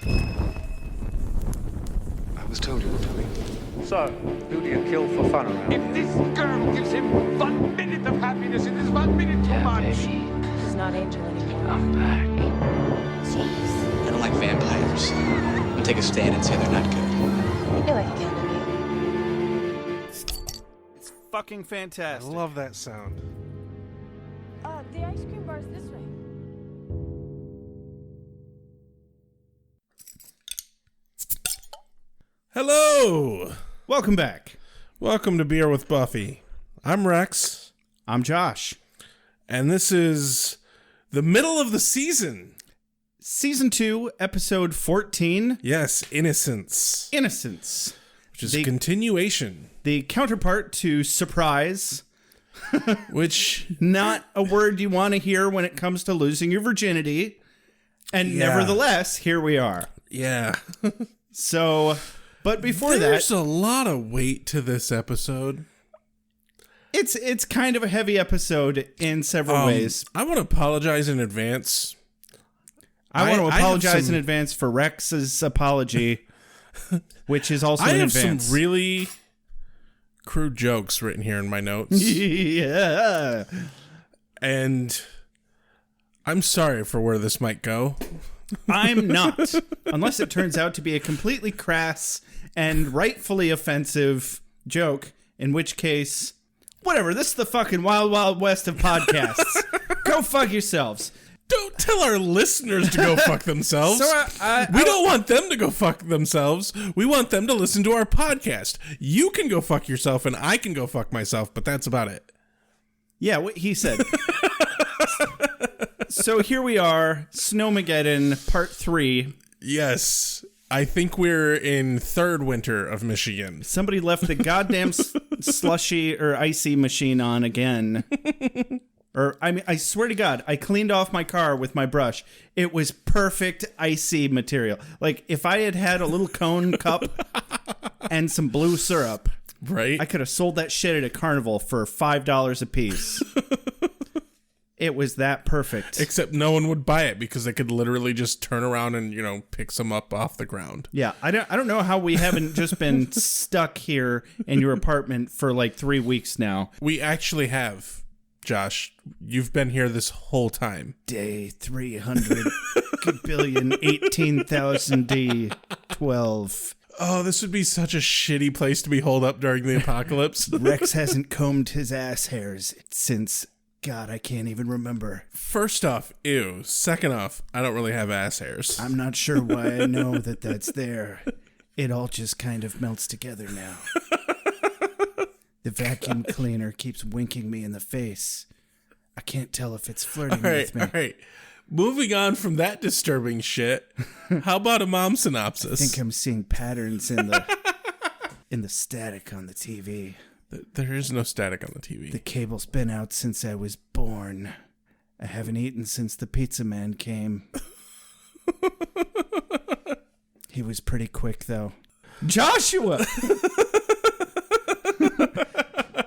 I was told you were coming. So, who do you kill for fun around? If this girl gives him 1 minute of happiness, it is 1 minute too much. Baby, She's not Angel anymore. I'm back. Jeez. I don't like vampires. I'll take a stand and say they're not good. You're like a candy. It's fucking I fantastic. love that sound. The ice cream bar's this way. Hello! Welcome back. Welcome to Beer with Buffy. I'm Rex, I'm Josh. and this is the middle of the season. Season 2, episode 14, Yes, Innocence, Innocence. which is The- a continuation, The counterpart to surprise. which, Not a word you want to hear when it comes to losing your virginity. And Yeah. nevertheless, here we are. yeah. So, but before There's that, a lot of weight to this episode. it's kind of a heavy episode in several ways. I want to apologize in advance. I want to I have apologize some- in advance for Rex's apology, which is also I in have advance. some really crude jokes written here in my notes. Yeah. And I'm sorry for where this might go. I'm not. Unless it turns out to be a completely crass and rightfully offensive joke, in which case, whatever, this is the fucking wild, wild west of podcasts. Go fuck yourselves. Don't tell our listeners to go fuck themselves. So, we don't want them to go fuck themselves. We want them to listen to our podcast. You can go fuck yourself and I can go fuck myself, but that's about it. Yeah, what he said. So here we are, Snowmageddon Part 3. Yes. I think we're in third winter of Michigan. Somebody left the goddamn slushy or icy machine on again. Or, I mean, I swear to God, I cleaned off my car with my brush. It was perfect icy material. Like, if I had had a little cone cup and some blue syrup, Right? I could have sold that shit at a carnival for $5 a piece. It was that perfect. Except no one would buy it because they could literally just turn around and, pick some up off the ground. Yeah, I don't know how we haven't just been stuck here in your apartment for like 3 weeks now. We actually have, Josh. You've been here this whole time. Day 300 billion 18,000 D12. Oh, this would be such a shitty place to be holed up during the apocalypse. Rex hasn't combed his ass hairs since, God, I can't even remember. First off, ew. Second off, I don't really have ass hairs. I'm not sure why I know that that's there. It all just kind of melts together now. The vacuum cleaner keeps winking me in the face. I can't tell if it's flirting with me. All right. Moving on from that disturbing shit, how about a mom I synopsis? think I'm seeing patterns in the static on the TV. There is no static on the TV. The cable's been out since I was born. I haven't eaten since the pizza man came. He was pretty quick, though. Joshua!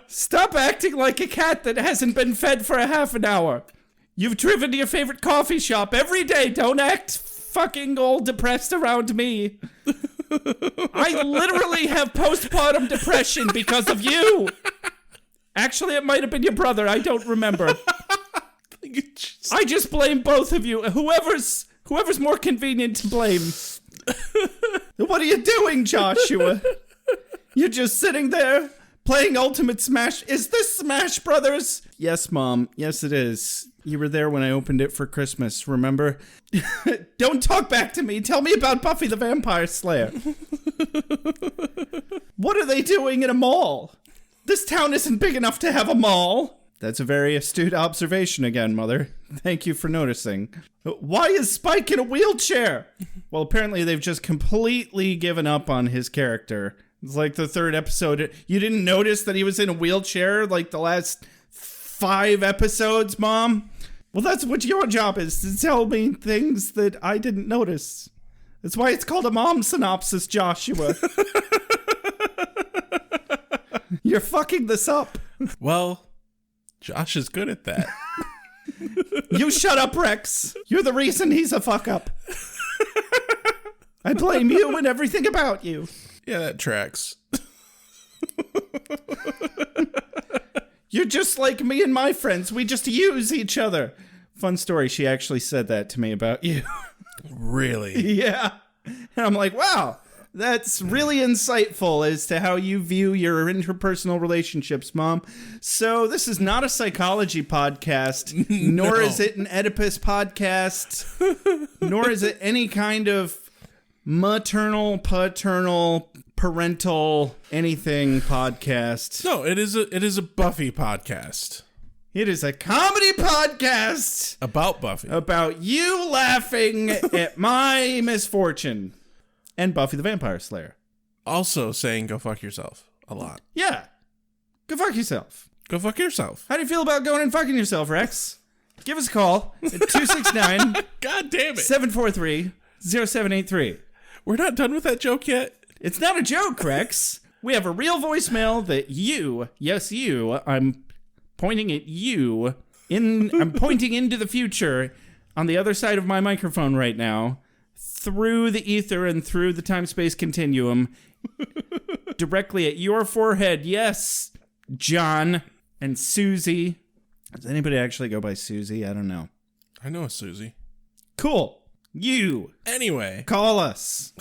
Stop acting like a cat that hasn't been fed for a half an hour. You've driven to your favorite coffee shop every day. Don't act fucking all depressed around me. I literally have postpartum depression because of you. Actually, it might have been your brother. I don't remember. I just blame both of you. Whoever's more convenient to blame. What are you doing, Joshua? You're just sitting there playing Ultimate Smash. Is this Smash Brothers? Yes, Mom. Yes, it is. You were there when I opened it for Christmas, remember? Don't talk back to me. Tell me about Buffy the Vampire Slayer. What are they doing in a mall? This town isn't big enough to have a mall. That's a very astute observation again, Mother. Thank you for noticing. Why is Spike in a wheelchair? Well, apparently they've just completely given up on his character. It's like the third episode. You didn't notice that he was in a wheelchair like the last 5 episodes, Mom? Well, that's what your job is, to tell me things that I didn't notice. That's why it's called a mom synopsis, Joshua. You're fucking this up. Well, Josh is good at that. You shut up, Rex. You're the reason he's a fuck up. I blame you and everything about you. Yeah, that tracks. You're just like me and my friends. We just use each other. Fun story. She actually said that to me about you. Really? Yeah. And I'm like, wow, that's really insightful as to how you view your interpersonal relationships, Mom. So this is not a psychology podcast, nor is it an Oedipus podcast, nor is it any kind of maternal, paternal, parental, anything podcast. No, it is a Buffy podcast. It is a comedy podcast About Buffy. about you laughing at my misfortune. And Buffy the Vampire Slayer. Also saying go fuck yourself a lot. Yeah. Go fuck yourself. Go fuck yourself. How do you feel about going and fucking yourself, Rex? Give us a call at 269 God damn it. 743 0783. We're not done with that joke yet? It's not a joke, Rex. We have a real voicemail that you, yes, you, I'm pointing at you, I'm pointing into the future on the other side of my microphone right now, through the ether and through the time-space continuum, directly at your forehead. Yes, John and Susie. Does anybody actually go by Susie? I don't know. I know a Susie. Cool. You. Anyway. Call us.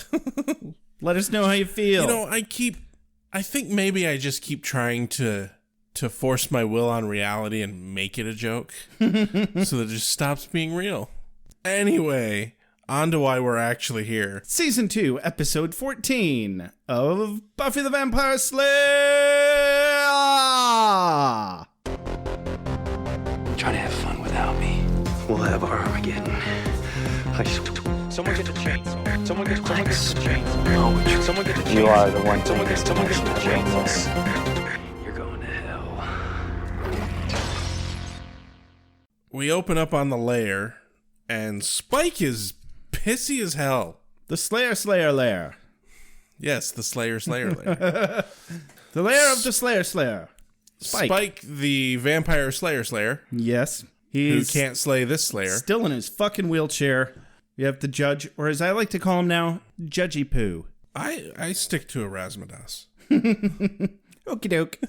Let us know how you feel. You know, I think maybe I just keep trying to force my will on reality and make it a joke so that it just stops being real. Anyway, on to why we're actually here. Season 2, Episode 14 of Buffy the Vampire Slayer. Try to have fun without me. We'll have Armageddon. Someone get the chainsaw. Someone get the chainsaw. Someone get the chainsaw. You are the one Someone get the chainsaw. You're going to hell. We open up on the lair, and Spike is pissy as hell. The Slayer lair. Yes, the Slayer lair. The lair of the Slayer. Spike, the vampire Slayer, Yes. who He's can't slay this Slayer. still in his fucking wheelchair. You have the judge, or as I like to call him now, Judgy Poo. I stick to Erasmus. Okie doke.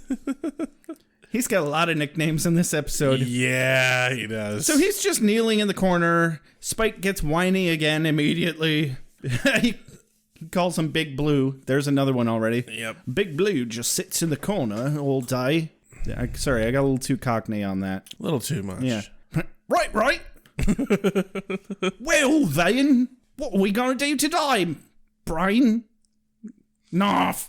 He's got a lot of nicknames in this episode. Yeah, he does. So he's just kneeling in the corner. Spike gets whiny again immediately. He calls him Big Blue. There's another one already. Yep. Big Blue just sits in the corner all day. Sorry, I got a little too cockney on that. A little too much. Yeah. Right. Well, then, what are we going to do today, Brain? Narf.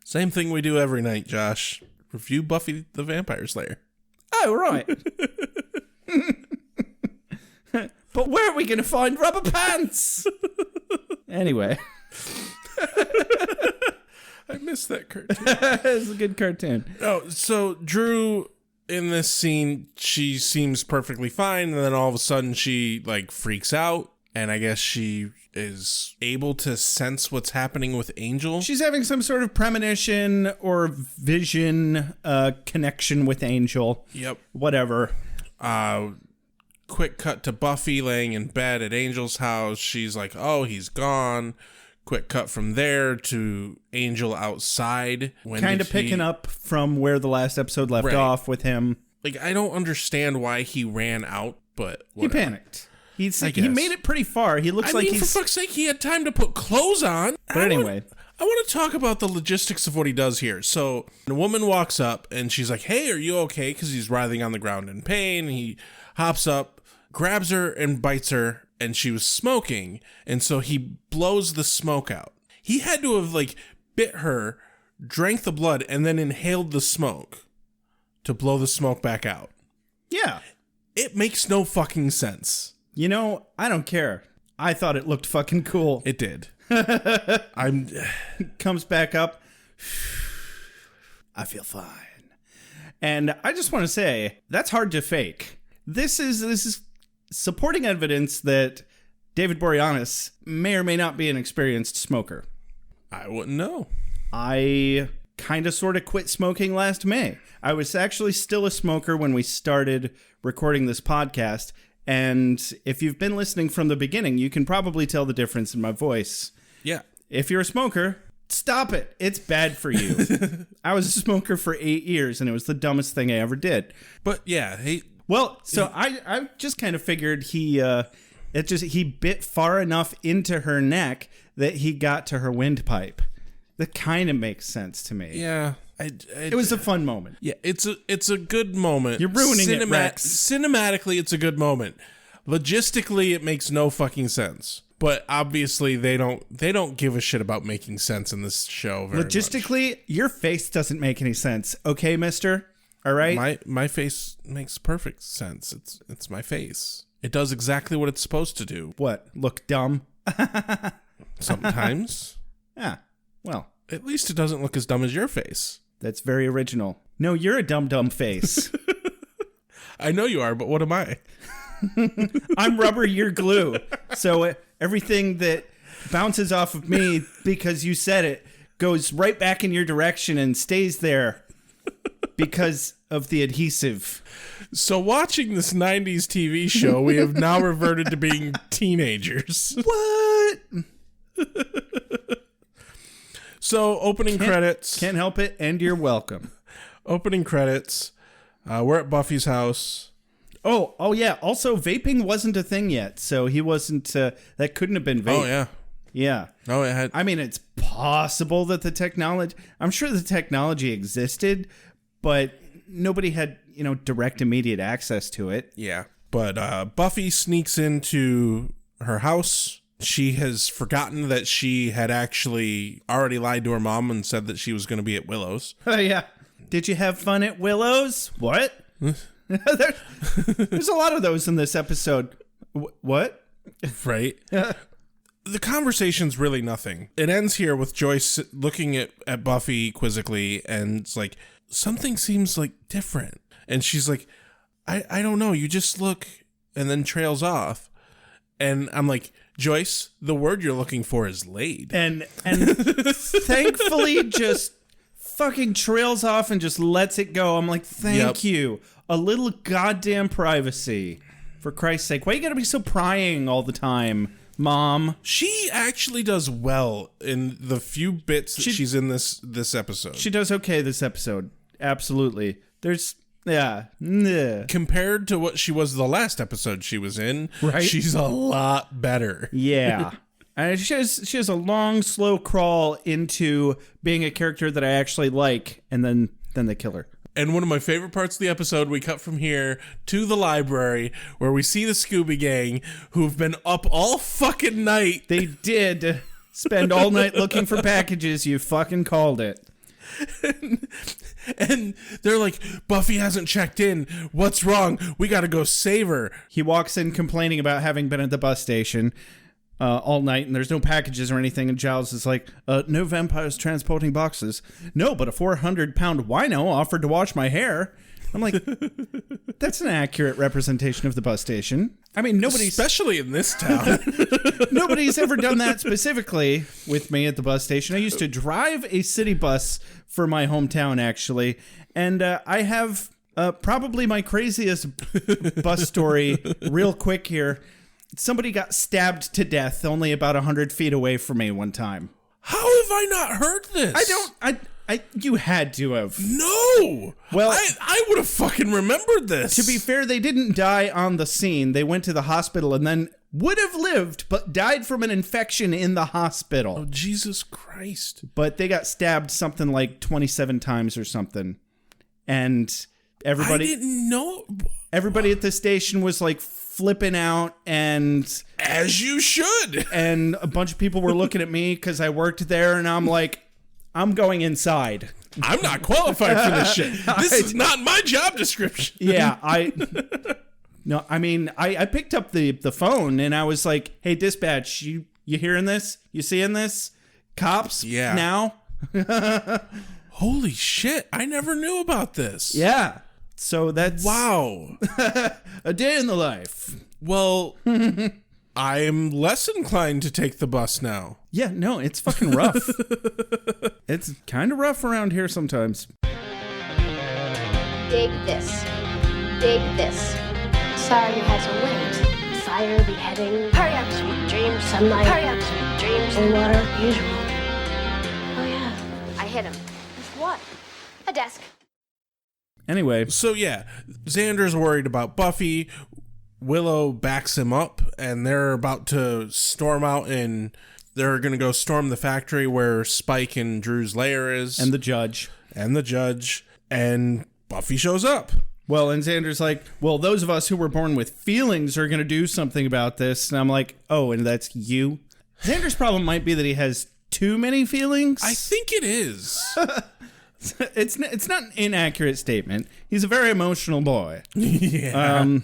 Same thing we do every night, Josh. Review Buffy the Vampire Slayer. Oh, right. But where are we going to find rubber pants? Anyway. I missed that cartoon. It's a good cartoon. Oh, so Drew, in this scene, she seems perfectly fine, and then all of a sudden she, freaks out, and I guess she is able to sense what's happening with Angel. She's having some sort of premonition or vision connection with Angel. Yep. Whatever. Quick cut to Buffy laying in bed at Angel's house. She's like, oh, he's gone. Quick cut from there to Angel outside. Kind of picking up from where the last episode left off with him. I don't understand why he ran out, but whatever. He panicked. He made it pretty far. He looks like he's... for fuck's sake, he had time to put clothes on. But anyway. I want to talk about the logistics of what he does here. So, the woman walks up, and she's like, hey, are you okay? Because he's writhing on the ground in pain. He hops up, grabs her, and bites her, and she was smoking. And so he blows the smoke out. He had to have, bit her, drank the blood, and then inhaled the smoke to blow the smoke back out. Yeah. It makes no fucking sense. You know, I don't care. I thought it looked fucking cool. It did. Comes back up. I feel fine. And I just want to say, that's hard to fake. This is supporting evidence that David Boreanaz may or may not be an experienced smoker. I wouldn't know. I kind of sort of quit smoking last May. I was actually still a smoker when we started recording this podcast. And if you've been listening from the beginning, you can probably tell the difference in my voice. Yeah. If you're a smoker, stop it. It's bad for you. I was a smoker for 8 years, and it was the dumbest thing I ever did. But yeah, Well, so I just kind of figured he bit far enough into her neck that he got to her windpipe. That kind of makes sense to me. yeah. It was a fun moment. Yeah, it's a good moment. You're ruining it, Rex. Cinematically, it's a good moment. Logistically, it makes no fucking sense. But obviously, they don't give a shit about making sense in this show very Logistically, much. your face doesn't make any sense. Okay, mister? All right? My face makes perfect sense. It's my face. It does exactly what it's supposed to do. What? Look dumb? Sometimes. Yeah. Well, At least it doesn't look as dumb as your face. that's very original. No, you're a dumb face. I know you are, but what am I? I'm rubber, you're glue. So everything that bounces off of me because you said it goes right back in your direction and stays there because of the adhesive. So watching this 90s TV show, we have now reverted to being teenagers. What? So opening credits. Can't help it, and you're welcome. Opening credits. We're at Buffy's house. Oh yeah. Also, vaping wasn't a thing yet, so he wasn't. That couldn't have been vape. Oh, yeah. Yeah. Oh, it had. I mean, it's possible that the technology. I'm sure the technology existed, but nobody had direct immediate access to it. Yeah. But Buffy sneaks into her house. She has forgotten that she had actually already lied to her mom and said that she was going to be at Willow's. Oh yeah. Did you have fun at Willow's? What? There's a lot of those in this episode. What? Right? The conversation's really nothing. It ends here with Joyce looking at Buffy quizzically, and it's like, something seems like different. And she's like, I don't know, you just look, and then trails off. And I'm like, Joyce, the word you're looking for is laid. And thankfully just fucking trails off and just lets it go. I'm like, thank you. A little goddamn privacy. For Christ's sake. Why you gotta be so prying all the time, Mom? She actually does well in the few bits that she's in this episode. She does okay this episode. Absolutely. There's... Yeah. Nah. Compared to what she was the last episode she was in, Right? she's a lot better. Yeah. And she has a long, slow crawl into being a character that I actually like, and then they kill her. And one of my favorite parts of the episode, we cut from here to the library where we see the Scooby Gang who've been up all fucking night. They did spend all night looking for packages. You fucking called it. And they're like, Buffy hasn't checked in. What's wrong? We gotta go save her. He walks in complaining about having been at the bus station all night, and there's no packages or anything. And Giles is like, no vampires transporting boxes. No, but a 400-pound wino offered to wash my hair. I'm like, that's an accurate representation of the bus station. I mean, Especially in this town. Nobody's ever done that specifically with me at the bus station. I used to drive a city bus for my hometown, actually. And I have probably my craziest bus story real quick here. Somebody got stabbed to death only about 100 feet away from me one time. How have I not heard this? You had to have. No! Well, I would have fucking remembered this. To be fair, they didn't die on the scene. They went to the hospital and then would have lived, but died from an infection in the hospital. Oh, Jesus Christ. But they got stabbed something like 27 times or something. And everybody... I didn't know. Everybody at the station was like flipping out, and... As you should. And a bunch of people were looking at me because I worked there, and I'm like, I'm going inside. I'm not qualified for this shit. This is not my job description. Yeah, No, I mean, I picked up the phone, and I was like, hey, dispatch, you hearing this? You seeing this? Cops? Yeah. Now? Holy shit, I never knew about this. Yeah. So that's... Wow. a day in the life. Well, I am less inclined to take the bus now. Yeah, no, it's fucking rough. It's kind of rough around here sometimes. Dig this. Dig this. Sorry you had to wait. Fire, beheading. Hurry up, sweet dreams. Sunlight. Hurry up, sweet Dreams. Holy water, usual. Oh yeah. I hit him. With what? A desk. Anyway, So yeah, Xander's worried about Buffy. Willow backs him up, and they're about to storm out, and they're going to go storm the factory where Spike and Drew's lair is. and the judge. And Buffy shows up. Well, and Xander's like, well, those of us who were born with feelings are going to do something about this. And I'm like, oh, and that's you? Xander's problem might be that he has too many feelings. I think it is. It's not an inaccurate statement. He's a very emotional boy. Yeah.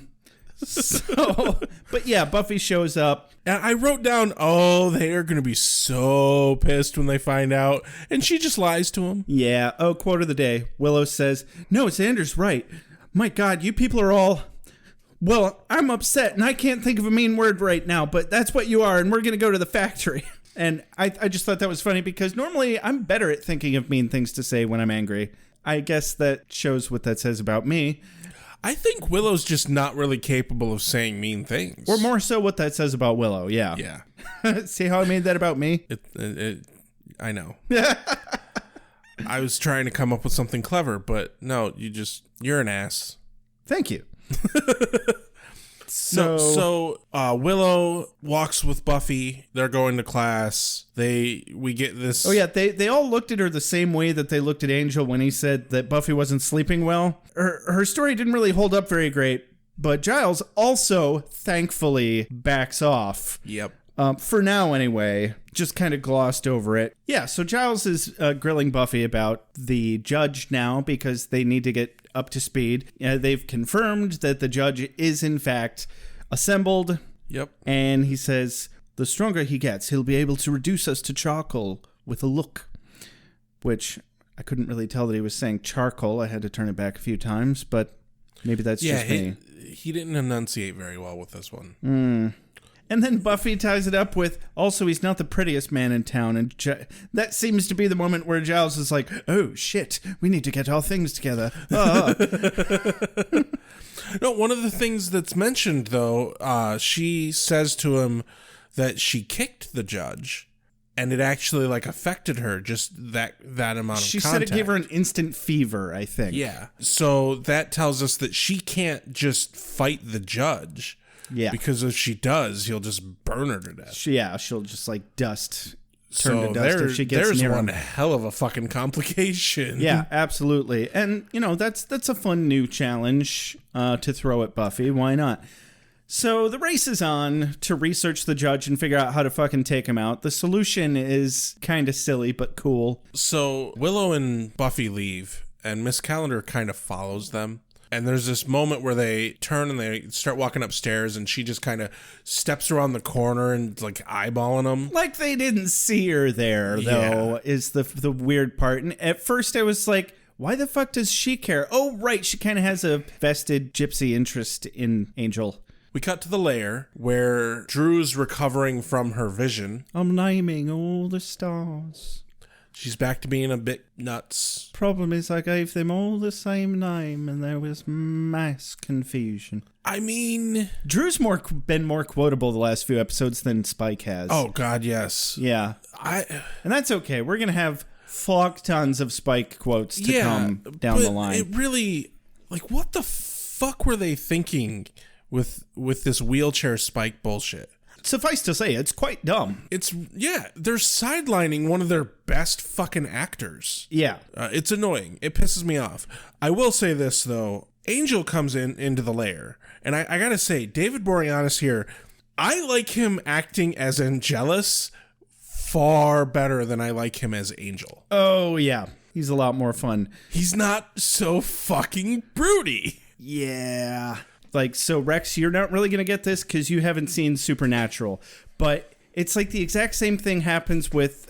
But yeah, Buffy shows up. And I wrote down, oh, they are going to be so pissed when they find out. And she just lies to him. Yeah. Oh, quote of the day. Willow says, no, Xander's right. My God, you people are all... Well, I'm upset and I can't think of a mean word right now, but that's what you are, and we're going to go to the factory. And I just thought that was funny because normally I'm better at thinking of mean things to say when I'm angry. I guess that shows what that says about me. I think Willow's just not really capable of saying mean things. Or more so what that says about Willow, yeah. Yeah. See how I made that about me? I know. I was trying to come up with something clever, but no, you're an ass. Thank you. So Willow walks with Buffy. They're going to class. We get this. Oh yeah, they all looked at her the same way that they looked at Angel when he said that Buffy wasn't sleeping well. Her story didn't really hold up very great, but Giles also thankfully backs off. Yep. For now anyway, just kind of glossed over it. Yeah, so Giles is grilling Buffy about the judge now because they need to get up to speed. They've confirmed that the judge is in fact assembled. Yep. And he says, the stronger he gets, he'll be able to reduce us to charcoal with a look. Which I couldn't really tell that he was saying charcoal. I had to turn it back a few times, but maybe that's just me. He didn't enunciate very well with this one. And then Buffy ties it up with, also, he's not the prettiest man in town. And that seems to be the moment where Giles is like, oh, shit, we need to get our things together. No, one of the things that's mentioned, though, she says to him that she kicked the judge, and it actually, affected her, just that amount of contact. She said it gave her an instant fever, I think. Yeah. So that tells us that she can't just fight the judge. Yeah. Because if she does, he'll just burn her to death. She'll just turn to dust there, if she gets there's near one him. hell of a fucking complication. Yeah, absolutely. And, that's a fun new challenge to throw at Buffy. Why not? So the race is on to research the judge and figure out how to fucking take him out. The solution is kind of silly, but cool. So Willow and Buffy leave, and Miss Calendar kind of follows them. And there's this moment where they turn and they start walking upstairs, and she just kind of steps around the corner and eyeballing them. Like they didn't see her there, though, is the weird part. And at first I was like, why the fuck does she care? Oh, right, she kind of has a vested gypsy interest in Angel. We cut to the lair where Drew's recovering from her vision. I'm naming all the stars. She's back to being a bit nuts. Problem is I gave them all the same name and there was mass confusion. I mean... Drew's been more quotable the last few episodes than Spike has. Oh, God, yes. Yeah. And that's okay. We're going to have fuck tons of Spike quotes to come down the line. It really... what the fuck were they thinking with this wheelchair Spike bullshit? Suffice to say, it's quite dumb. They're sidelining one of their best fucking actors. Yeah. It's annoying. It pisses me off. I will say this, though. Angel comes into the lair, and I gotta say, David Boreanaz here, I like him acting as Angelus far better than I like him as Angel. Oh, yeah. He's a lot more fun. He's not so fucking broody. Yeah. So Rex, you're not really going to get this because you haven't seen Supernatural, but it's the exact same thing happens with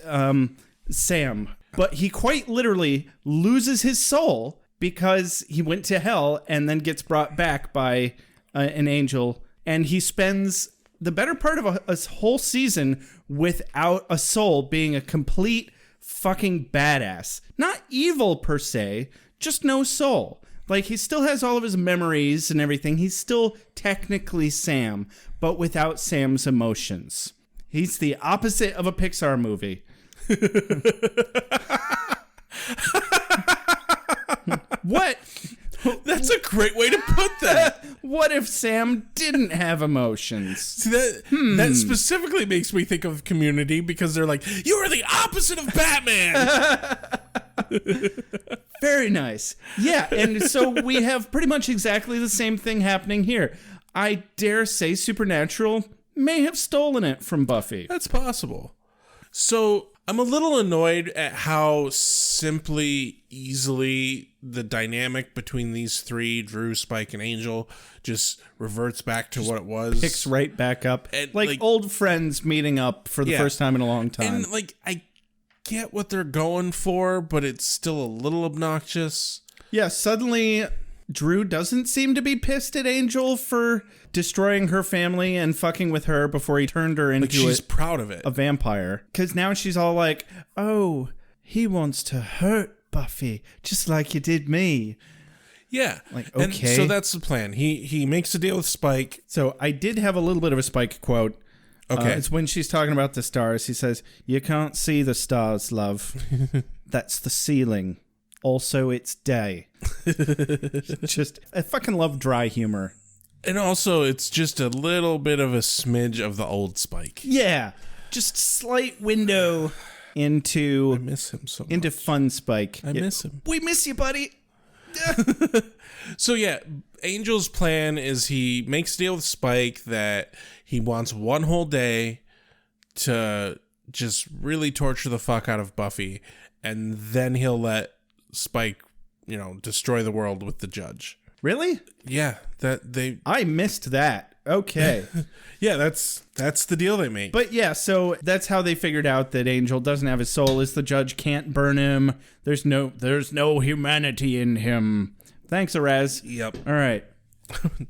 Sam, but he quite literally loses his soul because he went to hell and then gets brought back by an angel, and he spends the better part of a whole season without a soul, being a complete fucking badass. Not evil per se, just no soul. He still has all of his memories and everything. He's still technically Sam, but without Sam's emotions. He's the opposite of a Pixar movie. What? That's a great way to put that. What if Sam didn't have emotions? See, that specifically makes me think of Community because they're like, you are the opposite of Batman. Very nice. Yeah, and so we have pretty much exactly the same thing happening here. I dare say Supernatural may have stolen it from Buffy. That's possible. So I'm a little annoyed at how easily the dynamic between these three, Drew, Spike, and Angel, just reverts back to what it was. Picks right back up. And, like old friends meeting up for the first time in a long time. And like, I get what they're going for, but it's still a little obnoxious. Yeah, suddenly Drew doesn't seem to be pissed at Angel for destroying her family and fucking with her before he turned her into she's proud of it. A vampire. Because now she's all like, oh, he wants to hurt Buffy, just like you did me. Yeah. Like, okay. And so that's the plan. He makes a deal with Spike. So I did have a little bit of a Spike quote. Okay. It's when she's talking about the stars. He says, you can't see the stars, love. That's the ceiling. Also, it's day. Just, I fucking love dry humor. And also, it's just a little bit of a smidge of the old Spike. Yeah. Just slight window into... I miss him so much. Into fun Spike. I miss him. We miss you, buddy. So yeah, Angel's plan is he makes a deal with Spike that he wants one whole day to just really torture the fuck out of Buffy, and then he'll let Spike, destroy the world with the judge. Really? Yeah, I missed that. Okay. Yeah, that's the deal they make. But yeah, so that's how they figured out that Angel doesn't have his soul, is the judge can't burn him. There's no humanity in him. Thanks, Araz. Yep. All right.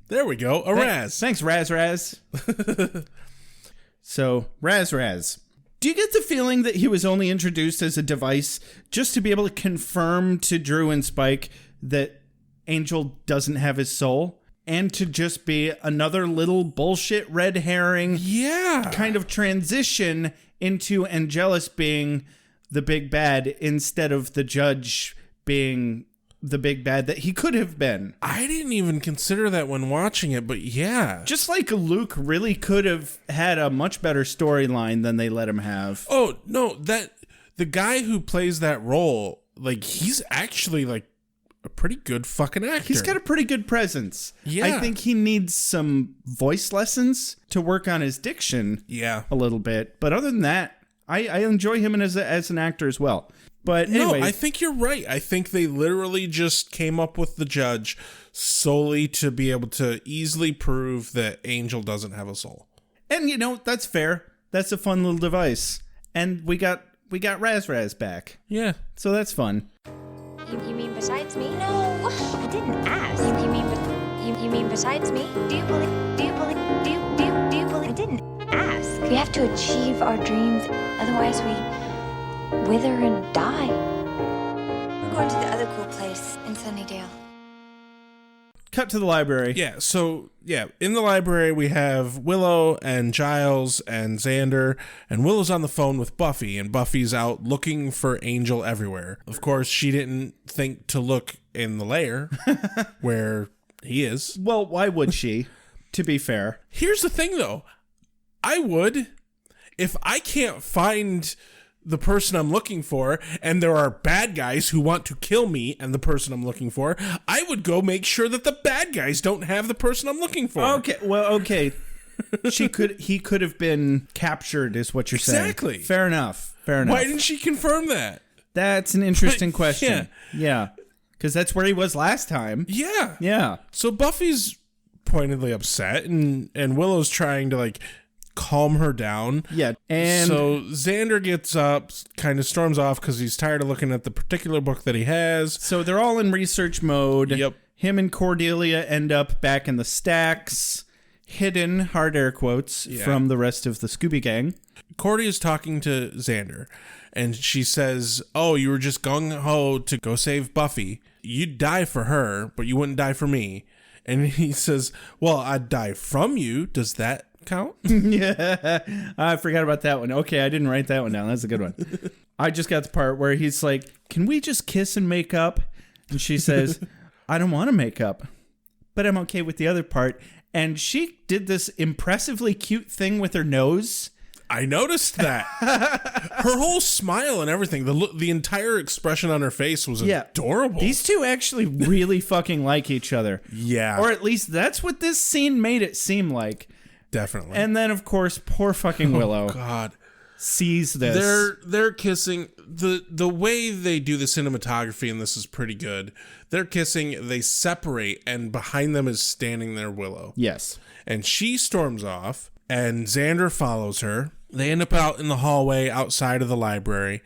There we go. Araz. Thanks, Raz. So, Raz. Do you get the feeling that he was only introduced as a device just to be able to confirm to Drew and Spike that Angel doesn't have his soul? And to just be another little bullshit red herring kind of transition into Angelus being the big bad instead of the judge being the big bad that he could have been. I didn't even consider that when watching it, but yeah. Just like Luke really could have had a much better storyline than they let him have. Oh, no, the guy who plays that role, like, he's actually like a pretty good fucking actor. He's got a pretty good presence. Yeah. I think he needs some voice lessons to work on his diction a little bit. But other than that, I enjoy him as an actor as well. But anyway. No, I think you're right. I think they literally just came up with the judge solely to be able to easily prove that Angel doesn't have a soul. And, that's fair. That's a fun little device. And we got Raz back. Yeah. So that's fun. You mean besides me? No, I didn't ask. You mean besides me? Do you believe? I didn't ask. We have to achieve our dreams, otherwise we wither and die. We're going to the other cool place in Sunnydale. Cut to the library. Yeah, so, in the library we have Willow and Giles and Xander, and Willow's on the phone with Buffy, and Buffy's out looking for Angel everywhere. Of course, she didn't think to look in the lair where he is. Well, why would she, to be fair? Here's the thing, though. I would. If I can't find the person I'm looking for, and there are bad guys who want to kill me and the person I'm looking for, I would go make sure that the bad guys don't have the person I'm looking for. Okay. He could have been captured, is what you're saying. Exactly. Fair enough. Why didn't she confirm that? That's an interesting question. Yeah. Because that's where he was last time. Yeah. Yeah. So Buffy's pointedly upset, and Willow's trying to, like, calm her down. Yeah. And so Xander gets up, kind of storms off because he's tired of looking at the particular book that he has. So they're all in research mode. Yep. Him and Cordelia end up back in the stacks, hidden, hard air quotes, from the rest of the Scooby Gang. Cordy is talking to Xander, and she says, oh, you were just gung-ho to go save Buffy. You'd die for her, but you wouldn't die for me. And he says, well, I'd die from you. Does that count? Yeah, I forgot about that one. Okay, I didn't write that one down. That's a good one. I just got the part where he's like, "Can we just kiss and make up?" And she says, "I don't want to make up, but I'm okay with the other part." And she did this impressively cute thing with her nose. I noticed that. Her whole smile and everything, the entire expression on her face was adorable. These two actually really fucking like each other. Yeah. Or at least that's what this scene made it seem like. Definitely. And then, of course, poor fucking Willow God. sees this. They're kissing. The way they do the cinematography in this is pretty good. They're kissing, they separate, and behind them is standing there Willow. Yes. And she storms off, and Xander follows her. They end up out in the hallway outside of the library.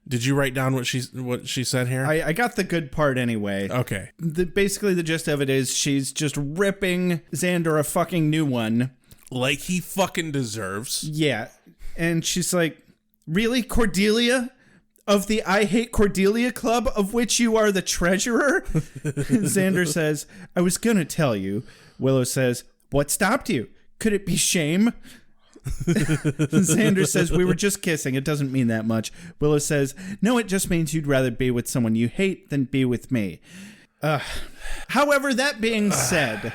Did you write down what she said here? I got the good part anyway. Okay. Basically, the gist of it is she's just ripping Xander a fucking new one. Like he fucking deserves. Yeah. And she's like, "Really, Cordelia? Of the I Hate Cordelia Club, of which you are the treasurer?" Xander says, "I was gonna tell you." Willow says, "What stopped you? Could it be shame?" Xander says, "We were just kissing. It doesn't mean that much." Willow says, "No, it just means you'd rather be with someone you hate than be with me." However, that being said,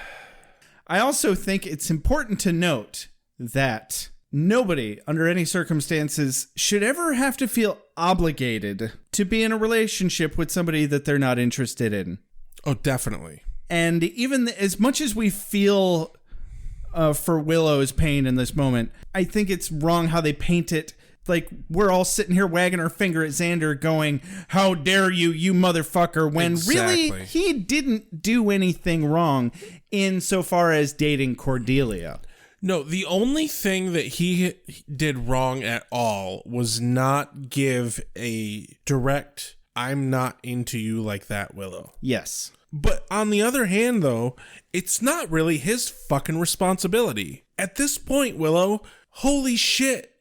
I also think it's important to note that nobody, under any circumstances, should ever have to feel obligated to be in a relationship with somebody that they're not interested in. Oh, definitely. And even as much as we feel for Willow's pain in this moment, I think it's wrong how they paint it. Like, we're all sitting here wagging our finger at Xander going, "How dare you, you motherfucker," when Exactly. really he didn't do anything wrong insofar as dating Cordelia. No, the only thing that he did wrong at all was not give a direct, "I'm not into you like that, Willow." Yes. But on the other hand, though, it's not really his fucking responsibility. At this point, Willow, holy shit,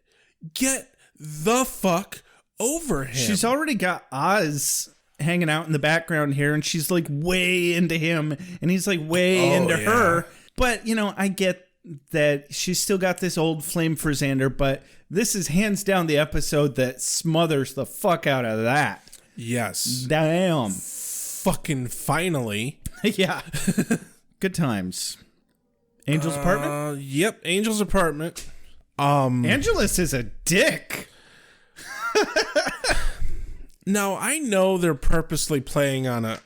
get the fuck over him. She's already got Oz hanging out in the background here, and she's like way into him, and he's like way into her. But, you know, I get that she's still got this old flame for Xander, but this is hands down the episode that smothers the fuck out of that. Yes. Damn. Fucking finally. Yeah. Good times. Angel's apartment? Yep, Angel's apartment. Angelus is a dick. Now, I know they're purposely playing on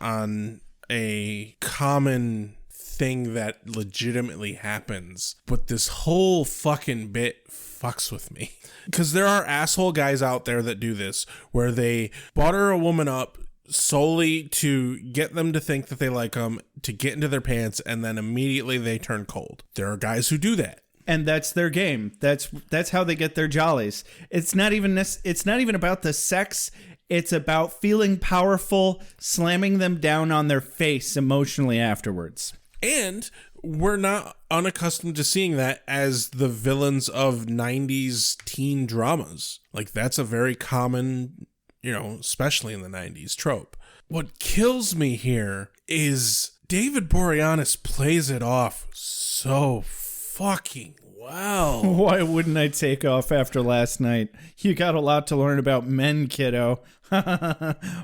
a common thing that legitimately happens, but this whole fucking bit fucks with me. Because there are asshole guys out there that do this, where they butter a woman up solely to get them to think that they like them, to get into their pants, and then immediately they turn cold. There are guys who do that. And that's their game. That's how they get their jollies. It's not even about the sex. It's about feeling powerful, slamming them down on their face emotionally afterwards. And we're not unaccustomed to seeing that as the villains of 90s teen dramas. Like, that's a very common, you know, especially in the 90s trope. What kills me here is David Boreanaz plays it off so fucking well. Why wouldn't I take off after last night? You got a lot to learn about men, kiddo.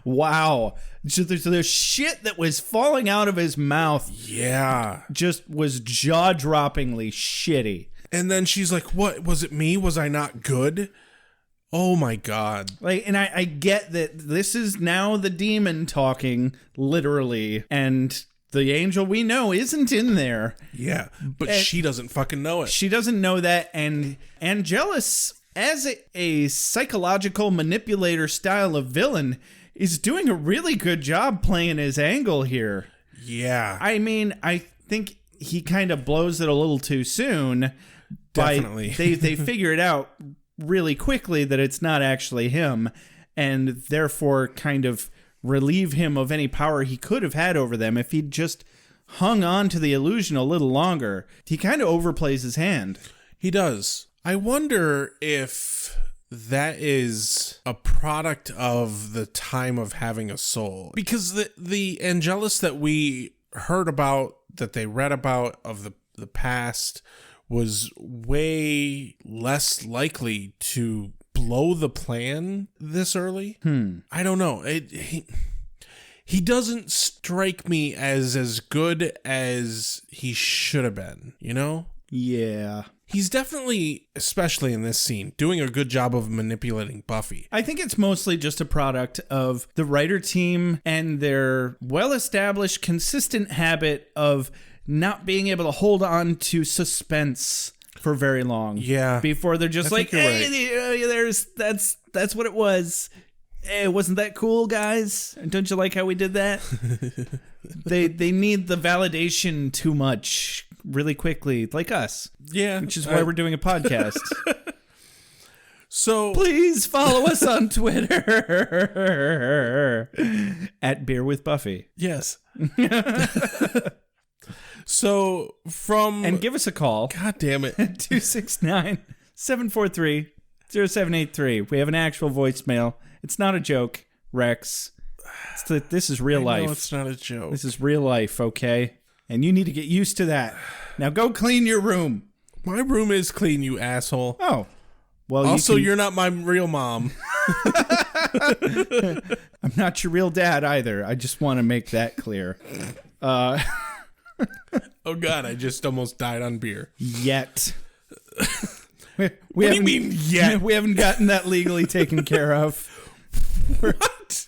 Wow. The shit that was falling out of his mouth. Yeah. Just was jaw-droppingly shitty. And then she's like, "What? Was it me? Was I not good?" Oh my God. Like, and I get that this is now the demon talking, literally, and the angel we know isn't in there. Yeah, but she doesn't fucking know it. She doesn't know that, and Angelus, as a psychological manipulator style of villain, is doing a really good job playing his angle here. Yeah. I mean, I think he kind of blows it a little too soon. Definitely. They figure it out really quickly that it's not actually him, and therefore kind of relieve him of any power he could have had over them if he'd just hung on to the illusion a little longer. He kind of overplays his hand. He does. I wonder if that is a product of the time of having a soul. Because the Angelus that we heard about, that they read about of the past, was way less likely to blow the plan this early. I don't know. He doesn't strike me as good as he should have been, you know? Yeah. He's definitely, especially in this scene, doing a good job of manipulating Buffy. I think it's mostly just a product of the writer team and their well-established, consistent habit of not being able to hold on to suspense for very long. Yeah. Before they're just I like, think you're hey, that's what it was. Hey, wasn't that cool, guys? Don't you like how we did that? They need the validation too much really quickly, like us. Yeah. Which is why we're doing a podcast. So Please follow us on Twitter at Beer with Buffy. yes. So from And give us a call. God damn it. 269-743-0783. We have an actual voicemail. It's not a joke, Rex. This is real life. No, it's not a joke. This is real life, okay? And you need to get used to that. Now go clean your room. My room is clean, you asshole. Oh. Well, Also, you're not my real mom. I'm not your real dad either. I just want to make that clear. Oh God, I just almost died on beer. Yet. What do you mean, yet? We haven't gotten that legally taken care of. What?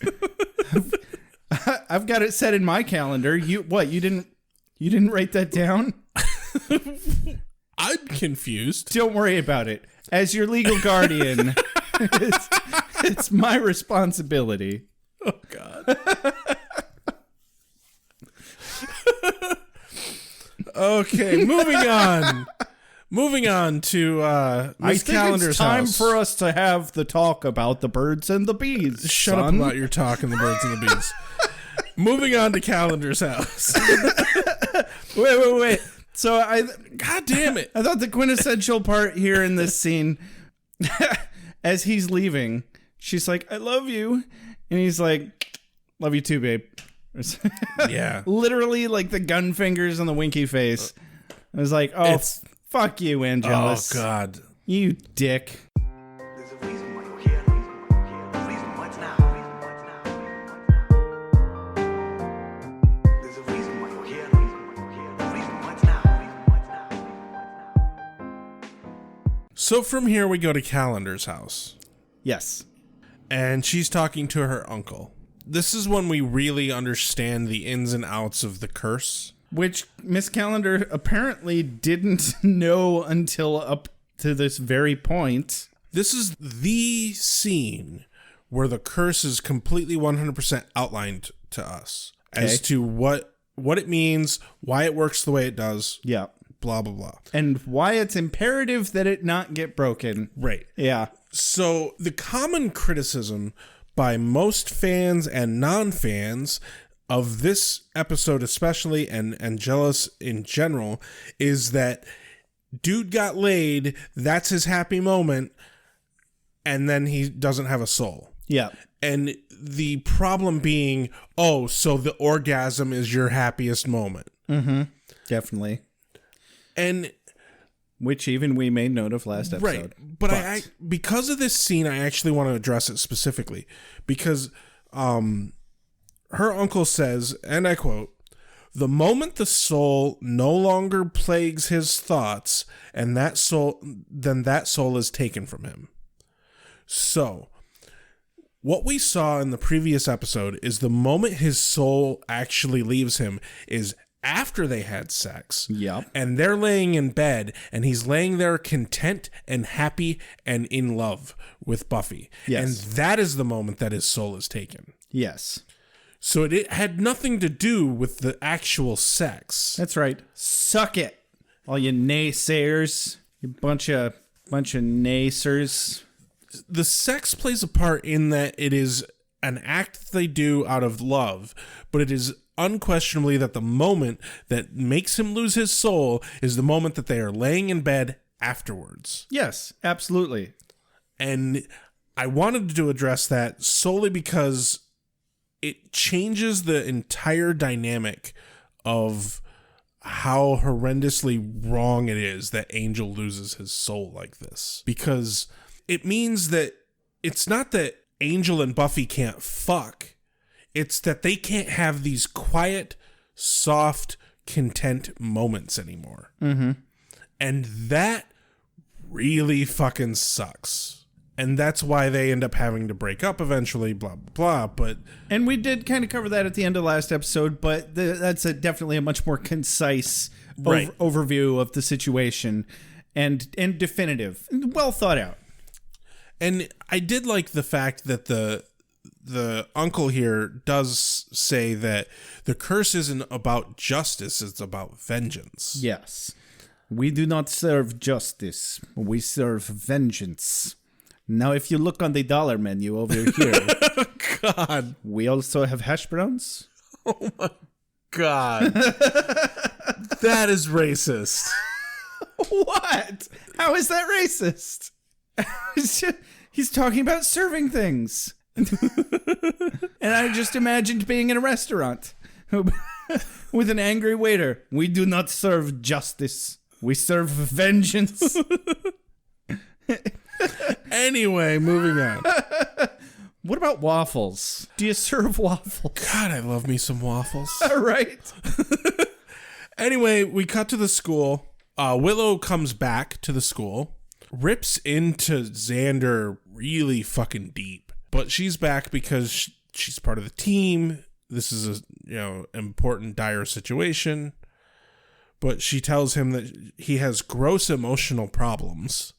I've got it set in my calendar. You didn't write that down? I'm confused. Don't worry about it. As your legal guardian, it's my responsibility. Oh God. Okay, moving on. Moving on to I Miss think Calendar's it's time house. for us to have the talk about the birds and the bees. Shut up son. about your talk and the birds and the bees. Moving on to Calendar's house. Wait. So God damn it. I thought the quintessential part here in this scene, as he's leaving, she's like, "I love you," and he's like, "Love you too, babe." Yeah. Literally, like the gun fingers and the winky face. I was like, "Oh, fuck you, Angelus." Oh God. You dick. There's a reason why you're here. Reason what's now. There's a reason why you're here. Reason what's now. So from here we go to Calendar's house. Yes. And she's talking to her uncle. This is when we really understand the ins and outs of the curse. Which Miss Calendar apparently didn't know until up to this very point. This is the scene where the curse is completely 100% outlined to us as to what it means, why it works the way it does, Yeah. blah, blah, blah. And why it's imperative that it not get broken. Right. Yeah. So the common criticism by most fans and non-fans of this episode especially, and Angelus in general, is that dude got laid, that's his happy moment, and then he doesn't have a soul. Yeah. And the problem being, oh, so the orgasm is your happiest moment. Mm-hmm. Definitely. And Which even we made note of last episode. right, but I because of this scene, I actually want to address it specifically because her uncle says, and I quote, "The moment the soul no longer plagues his thoughts, and that soul is taken from him." So, what we saw in the previous episode is the moment his soul actually leaves him is after they had sex. Yep. And they're laying in bed, and he's laying there content and happy and in love with Buffy. Yes. And that is the moment that his soul is taken. Yes. So it had nothing to do with the actual sex. That's right. Suck it. All you naysayers. You bunch of naysers. The sex plays a part in that it is an act they do out of love, but it is unquestionably that the moment that makes him lose his soul is the moment that they are laying in bed afterwards. Yes, absolutely. And I wanted to address that solely because it changes the entire dynamic of how horrendously wrong it is that Angel loses his soul like this. Because it means that it's not that Angel and Buffy can't fuck. It's that they can't have these quiet, soft, content moments anymore. Mm-hmm. And that really fucking sucks. And that's why they end up having to break up eventually, blah, blah, blah. And we did kind of cover that at the end of last episode, but that's definitely a much more concise overview of the situation and definitive, well thought out. And I did like the fact that the uncle here does say that the curse isn't about justice, it's about vengeance. Yes. We do not serve justice. We serve vengeance. Now, if you look on the dollar menu over here, God, we also have hash browns. oh my God, that is racist. What? How is that racist? He's talking about serving things. And I just imagined being in a restaurant with an angry waiter. We do not serve justice. We serve vengeance. Anyway, moving on. What about waffles? Do you serve waffles? God, I love me some waffles. Right. Anyway, we cut to the school. Willow comes back to the school, rips into Xander really fucking deep. But she's back because she's part of the team. This is a important, dire situation. But she tells him that he has gross emotional problems.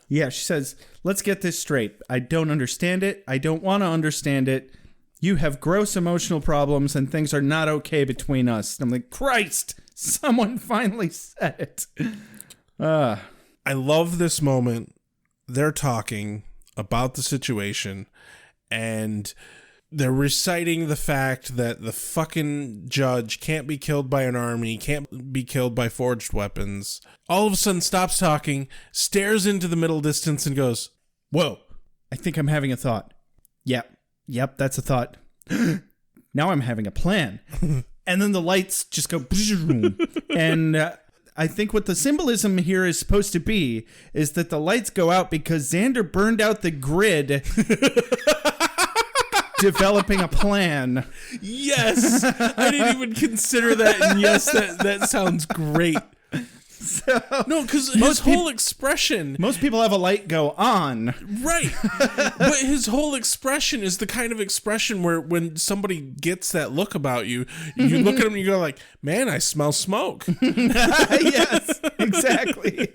Yeah, she says, let's get this straight. I don't understand it. I don't want to understand it. You have gross emotional problems and things are not okay between us. And I'm like, Christ, someone finally said it. I love this moment. They're talking about the situation and they're reciting the fact that the fucking judge can't be killed by an army, can't be killed by forged weapons. All of a sudden stops talking, stares into the middle distance and goes, whoa, I think I'm having a thought. Yep, that's a thought. Now I'm having a plan. And then the lights just go, and I think what the symbolism here is supposed to be is that the lights go out because Xander burned out the grid developing a plan. Yes, I didn't even consider that. And yes, that sounds great. So, no, because his whole expression... Most people have a light go on. Right. But his whole expression is the kind of expression where when somebody gets that look about you, you look at him and you go like, man, I smell smoke. Yes, exactly.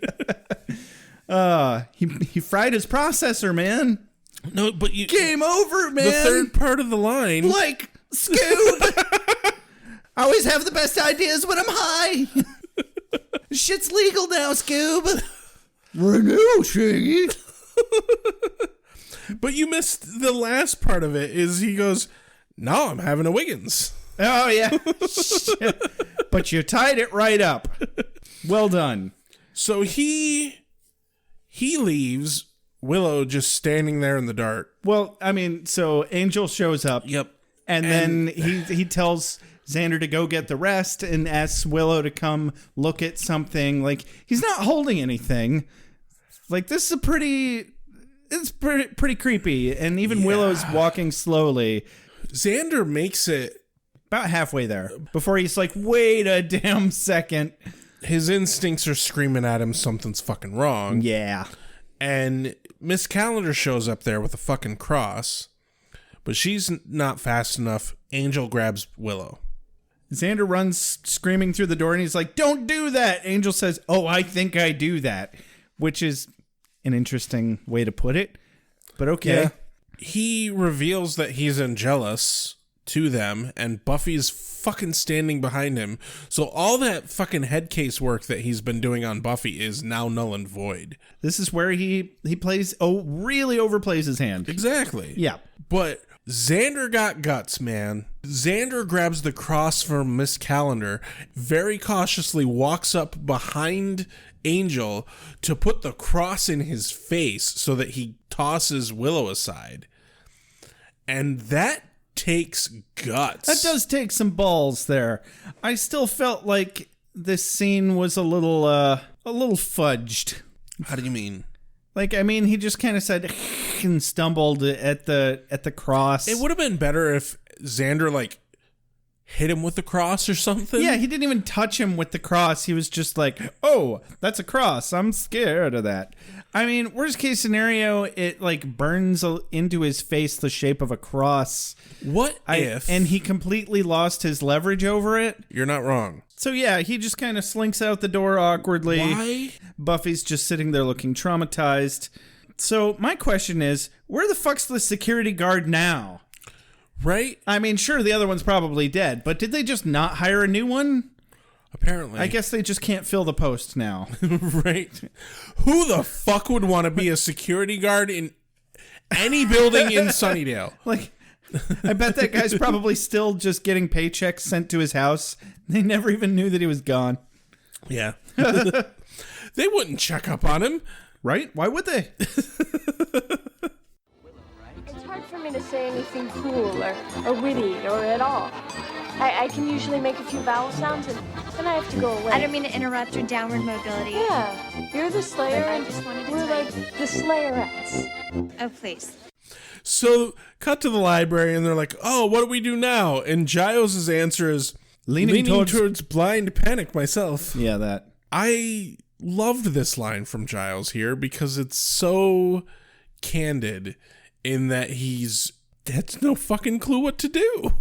He fried his processor, man. No, but you... Game over, man. The third part of the line... Like, Scoob! I always have the best ideas when I'm high. Shit's legal now, Scoob. Renew, Shaggy. But you missed the last part of it, is he goes, no, I'm having a Wiggins. Oh, yeah. But you tied it right up. Well done. So he leaves, Willow just standing there in the dark. Well, I mean, so Angel shows up. Yep. And then he tells Xander to go get the rest and asks Willow to come look at something. Like, he's not holding anything. Like, this is pretty creepy. And even Willow's walking slowly. Xander makes it about halfway there before he's like, wait a damn second. His instincts are screaming at him something's fucking wrong. Yeah. And Miss Calendar shows up there with a fucking cross. But she's not fast enough. Angel grabs Willow. Xander runs screaming through the door and he's like, don't do that. Angel says, oh, I think I do that. Which is an interesting way to put it. But okay. Yeah. He reveals that he's Angelus to them and Buffy's fucking standing behind him. So all that fucking head case work that he's been doing on Buffy is now null and void. This is where he really overplays his hand. Exactly. Yeah. But Xander got guts, man. Xander grabs the cross from Miss Calendar, very cautiously walks up behind Angel to put the cross in his face so that he tosses Willow aside. And that takes guts. That does take some balls there. I still felt like this scene was a little fudged. How do you mean? Like, I mean, he just kind of said and stumbled at the cross. It would have been better if Xander, like, hit him with the cross or something. Yeah, he didn't even touch him with the cross. He was just like, oh, that's a cross. I'm scared of that. I mean, worst case scenario, it, like, burns into his face the shape of a cross. What if... And he completely lost his leverage over it. You're not wrong. So, yeah, he just kind of slinks out the door awkwardly. Why? Buffy's just sitting there looking traumatized. So, my question is, where the fuck's the security guard now? Right? I mean, sure, the other one's probably dead, but did they just not hire a new one? Apparently. I guess they just can't fill the post now. Right? Who the fuck would want to be a security guard in any building in Sunnydale? Like, I bet that guy's probably still just getting paychecks sent to his house. They never even knew that he was gone. Yeah. They wouldn't check up on him. Right? Why would they? It's hard for me to say anything cool or witty or at all. I can usually make a few vowel sounds and then I have to go away. I don't mean to interrupt your downward mobility. Yeah, you're the Slayer I and just wanted to we're tell like the Slayerettes. Oh, please. So, cut to the library, and they're like, oh, what do we do now? And Giles' answer is, leaning towards blind panic myself. Yeah, that. I loved this line from Giles here because it's so candid in that he's has no fucking clue what to do.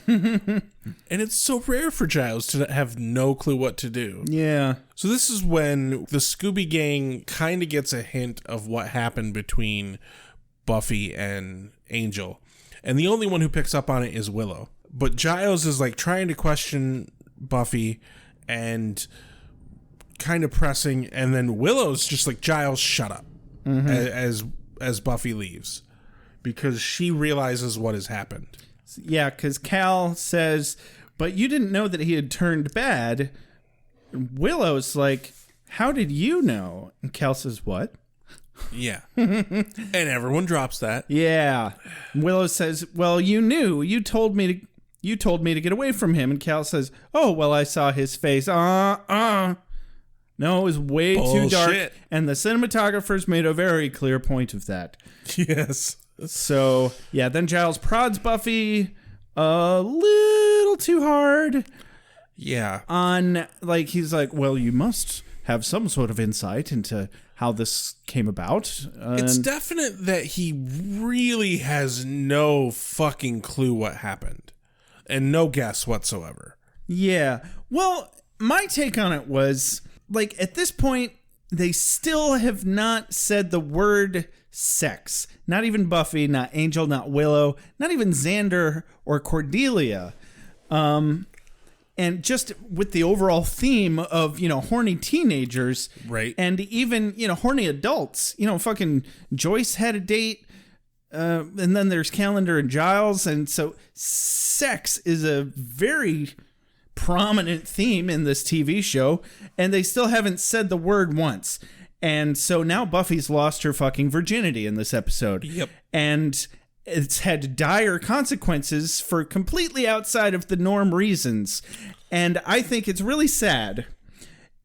And it's so rare for Giles to have no clue what to do. Yeah. So this is when the Scooby Gang kind of gets a hint of what happened between Buffy and Angel. And the only one who picks up on it is Willow. But Giles is like trying to question Buffy and kind of pressing, and then Willow's just like, Giles, shut up, as Buffy leaves, because she realizes what has happened. Yeah, because Cal says, but you didn't know that he had turned bad. Willow's like, how did you know? And Cal says, what? Yeah. And everyone drops that. Yeah. Willow says, well, you knew. You told me to get away from him. And Cal says, oh, well, I saw his face. No, it was way too dark. Bullshit. And the cinematographers made a very clear point of that. Yes. So, yeah, then Giles prods Buffy a little too hard. Yeah. Like, he's like, well, you must have some sort of insight into how this came about. It's definite that he really has no fucking clue what happened. And no guess whatsoever. Yeah. Well, my take on it was, like, at this point, they still have not said the word sex. Not even Buffy, not Angel, not Willow, not even Xander or Cordelia. And just with the overall theme of, horny teenagers. Right. And even, horny adults. Fucking Joyce had a date. And then there's Calendar and Giles. And so sex is a very prominent theme in this TV show. And they still haven't said the word once. And so now Buffy's lost her fucking virginity in this episode. Yep. And it's had dire consequences for completely outside of the norm reasons. And I think it's really sad.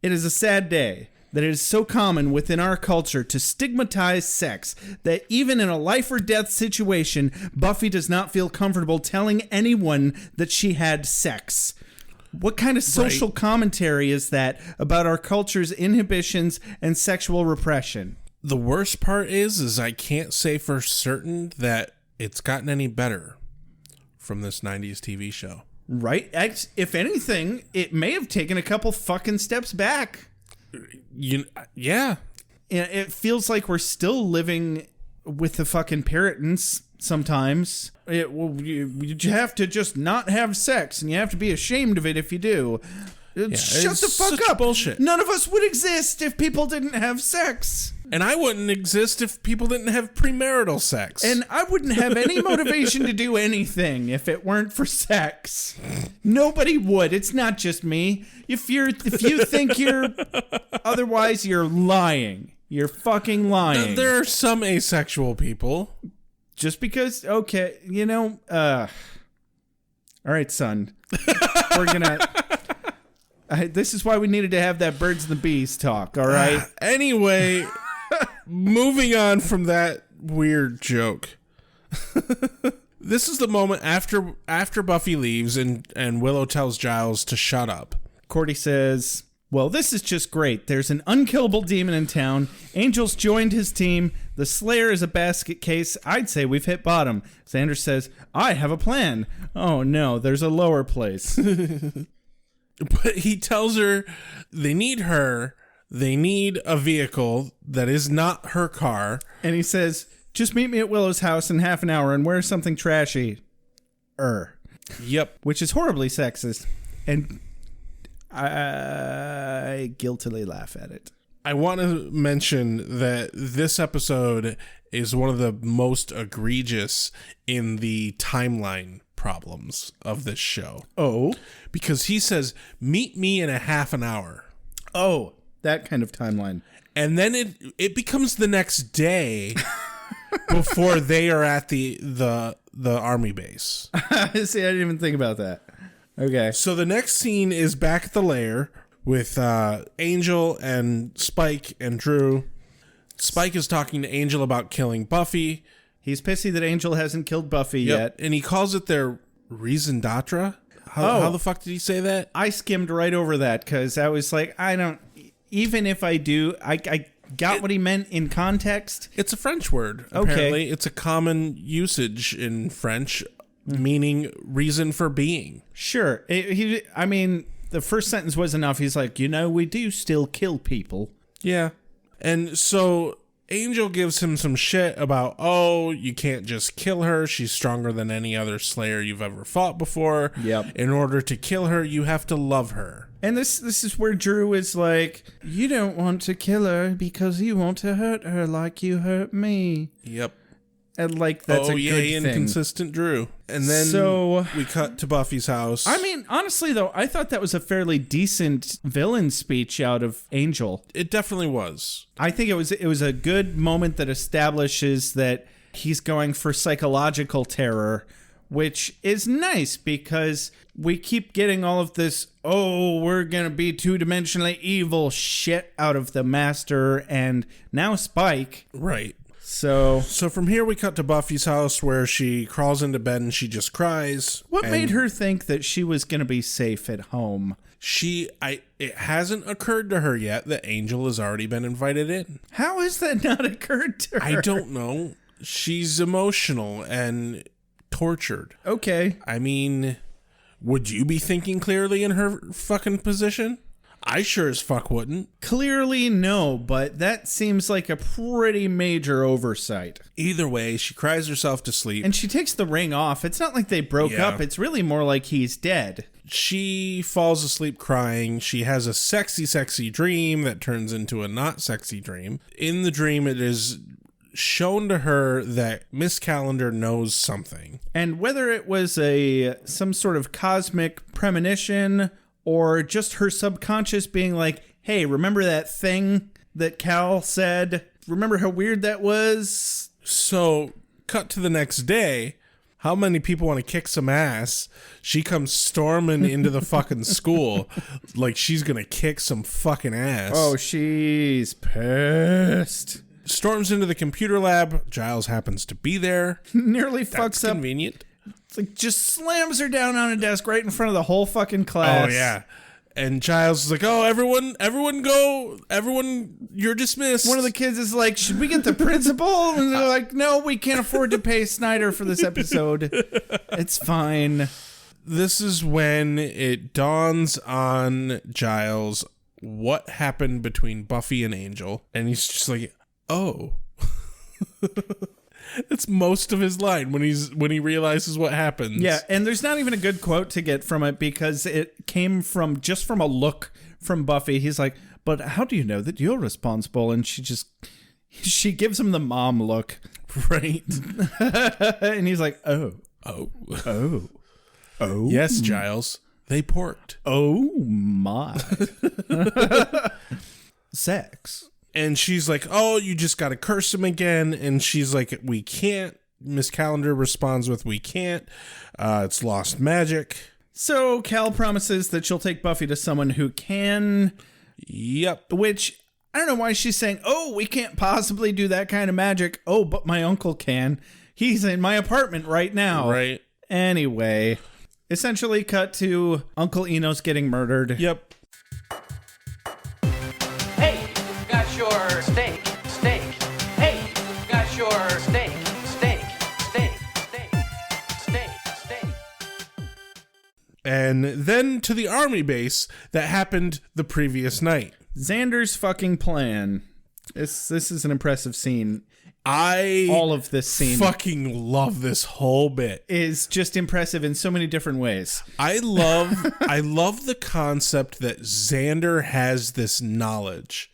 It is a sad day that it is so common within our culture to stigmatize sex that even in a life or death situation, Buffy does not feel comfortable telling anyone that she had sex. What kind of social commentary is that about our culture's inhibitions and sexual repression? The worst part is I can't say for certain that it's gotten any better from this 90s TV show. Right? If anything, it may have taken a couple fucking steps back. Yeah. It feels like we're still living with the fucking Puritans sometimes. You have to just not have sex, and you have to be ashamed of it if you do. Shut the fuck up. Bullshit. None of us would exist if people didn't have sex. And I wouldn't exist if people didn't have premarital sex. And I wouldn't have any motivation to do anything if it weren't for sex. Nobody would. It's not just me. If you think you're otherwise, you're lying. You're fucking lying. There are some asexual people. Just because, okay, all right, son. We're gonna... This is why we needed to have that birds and the bees talk, all right? Anyway, moving on from that weird joke. This is the moment after Buffy leaves and Willow tells Giles to shut up. Cordy says, well, this is just great. There's an unkillable demon in town. Angel's joined his team. The Slayer is a basket case. I'd say we've hit bottom. Xander says, I have a plan. Oh no, there's a lower place. But he tells her they need her. They need a vehicle that is not her car. And he says, just meet me at Willow's house in half an hour and wear something trashy. Yep. Which is horribly sexist. And I guiltily laugh at it. I want to mention that this episode is one of the most egregious in the timeline problems of this show. Oh? Because he says, meet me in a half an hour. Oh, that kind of timeline. And then it becomes the next day before they are at the army base. See, I didn't even think about that. Okay. So the next scene is back at the lair with Angel and Spike and Drew. Spike is talking to Angel about killing Buffy. He's pissy that Angel hasn't killed Buffy yet. And he calls it their reason d'etre. How the fuck did he say that? I skimmed right over that because I was like, even if I do, I got what he meant in context. It's a French word, Okay. apparently. It's a common usage in French, meaning reason for being. Sure. The first sentence was enough. He's like, we do still kill people. Yeah. And so Angel gives him some shit about, you can't just kill her. She's stronger than any other Slayer you've ever fought before. Yep. In order to kill her, you have to love her. And this is where Drew is like, you don't want to kill her because you want to hurt her like you hurt me. Yep. And like, that's a good thing. Inconsistent Drew. And then we cut to Buffy's house. Honestly, though, I thought that was a fairly decent villain speech out of Angel. It definitely was. I think it was a good moment that establishes that he's going for psychological terror, which is nice because we keep getting all of this, we're going to be two-dimensionally evil shit out of the Master and now Spike. Right. So from here we cut to Buffy's house where she crawls into bed and she just cries. What made her think that she was going to be safe at home? It hasn't occurred to her yet that Angel has already been invited in. How has that not occurred to her? I don't know. She's emotional and tortured. Okay. Would you be thinking clearly in her fucking position? I sure as fuck wouldn't. Clearly, no, but that seems like a pretty major oversight. Either way, she cries herself to sleep. And she takes the ring off. It's not like they broke up. It's really more like he's dead. She falls asleep crying. She has a sexy, sexy dream that turns into a not sexy dream. In the dream, it is shown to her that Miss Calendar knows something. And whether it was some sort of cosmic premonition or just her subconscious being like, hey, remember that thing that Cal said? Remember how weird that was? So, cut to the next day. How many people want to kick some ass? She comes storming into the fucking school like she's going to kick some fucking ass. Oh, she's pissed. Storms into the computer lab. Giles happens to be there. Nearly That's fucks up. Convenient. It's like just slams her down on a desk right in front of the whole fucking class. Oh, yeah. And Giles is like, everyone go. Everyone, you're dismissed. One of the kids is like, should we get the principal? And they're like, no, we can't afford to pay Snyder for this episode. It's fine. This is when it dawns on Giles what happened between Buffy and Angel. And he's just like, oh. That's most of his line when he realizes what happens. Yeah, and there's not even a good quote to get from it because it came from a look from Buffy. He's like, but how do you know that you're responsible? And she gives him the mom look. Right. And he's like, oh. Yes, Giles. They porked. Oh my. Sex. And she's like, you just got to curse him again. And she's like, we can't. Miss Calendar responds with, we can't. It's lost magic. So Cal promises that she'll take Buffy to someone who can, Yep. which I don't know why she's saying, oh, we can't possibly do that kind of magic. Oh, but my uncle can. He's in my apartment right now. Right. Anyway, essentially cut to Uncle Enos getting murdered. Yep. Hey, got your steak. Hey, got your steak. And then to the army base that happened the previous night. Xander's fucking plan. This is an impressive scene. All of this scene fucking love this whole bit. Is just impressive in so many different ways. I love the concept that Xander has this knowledge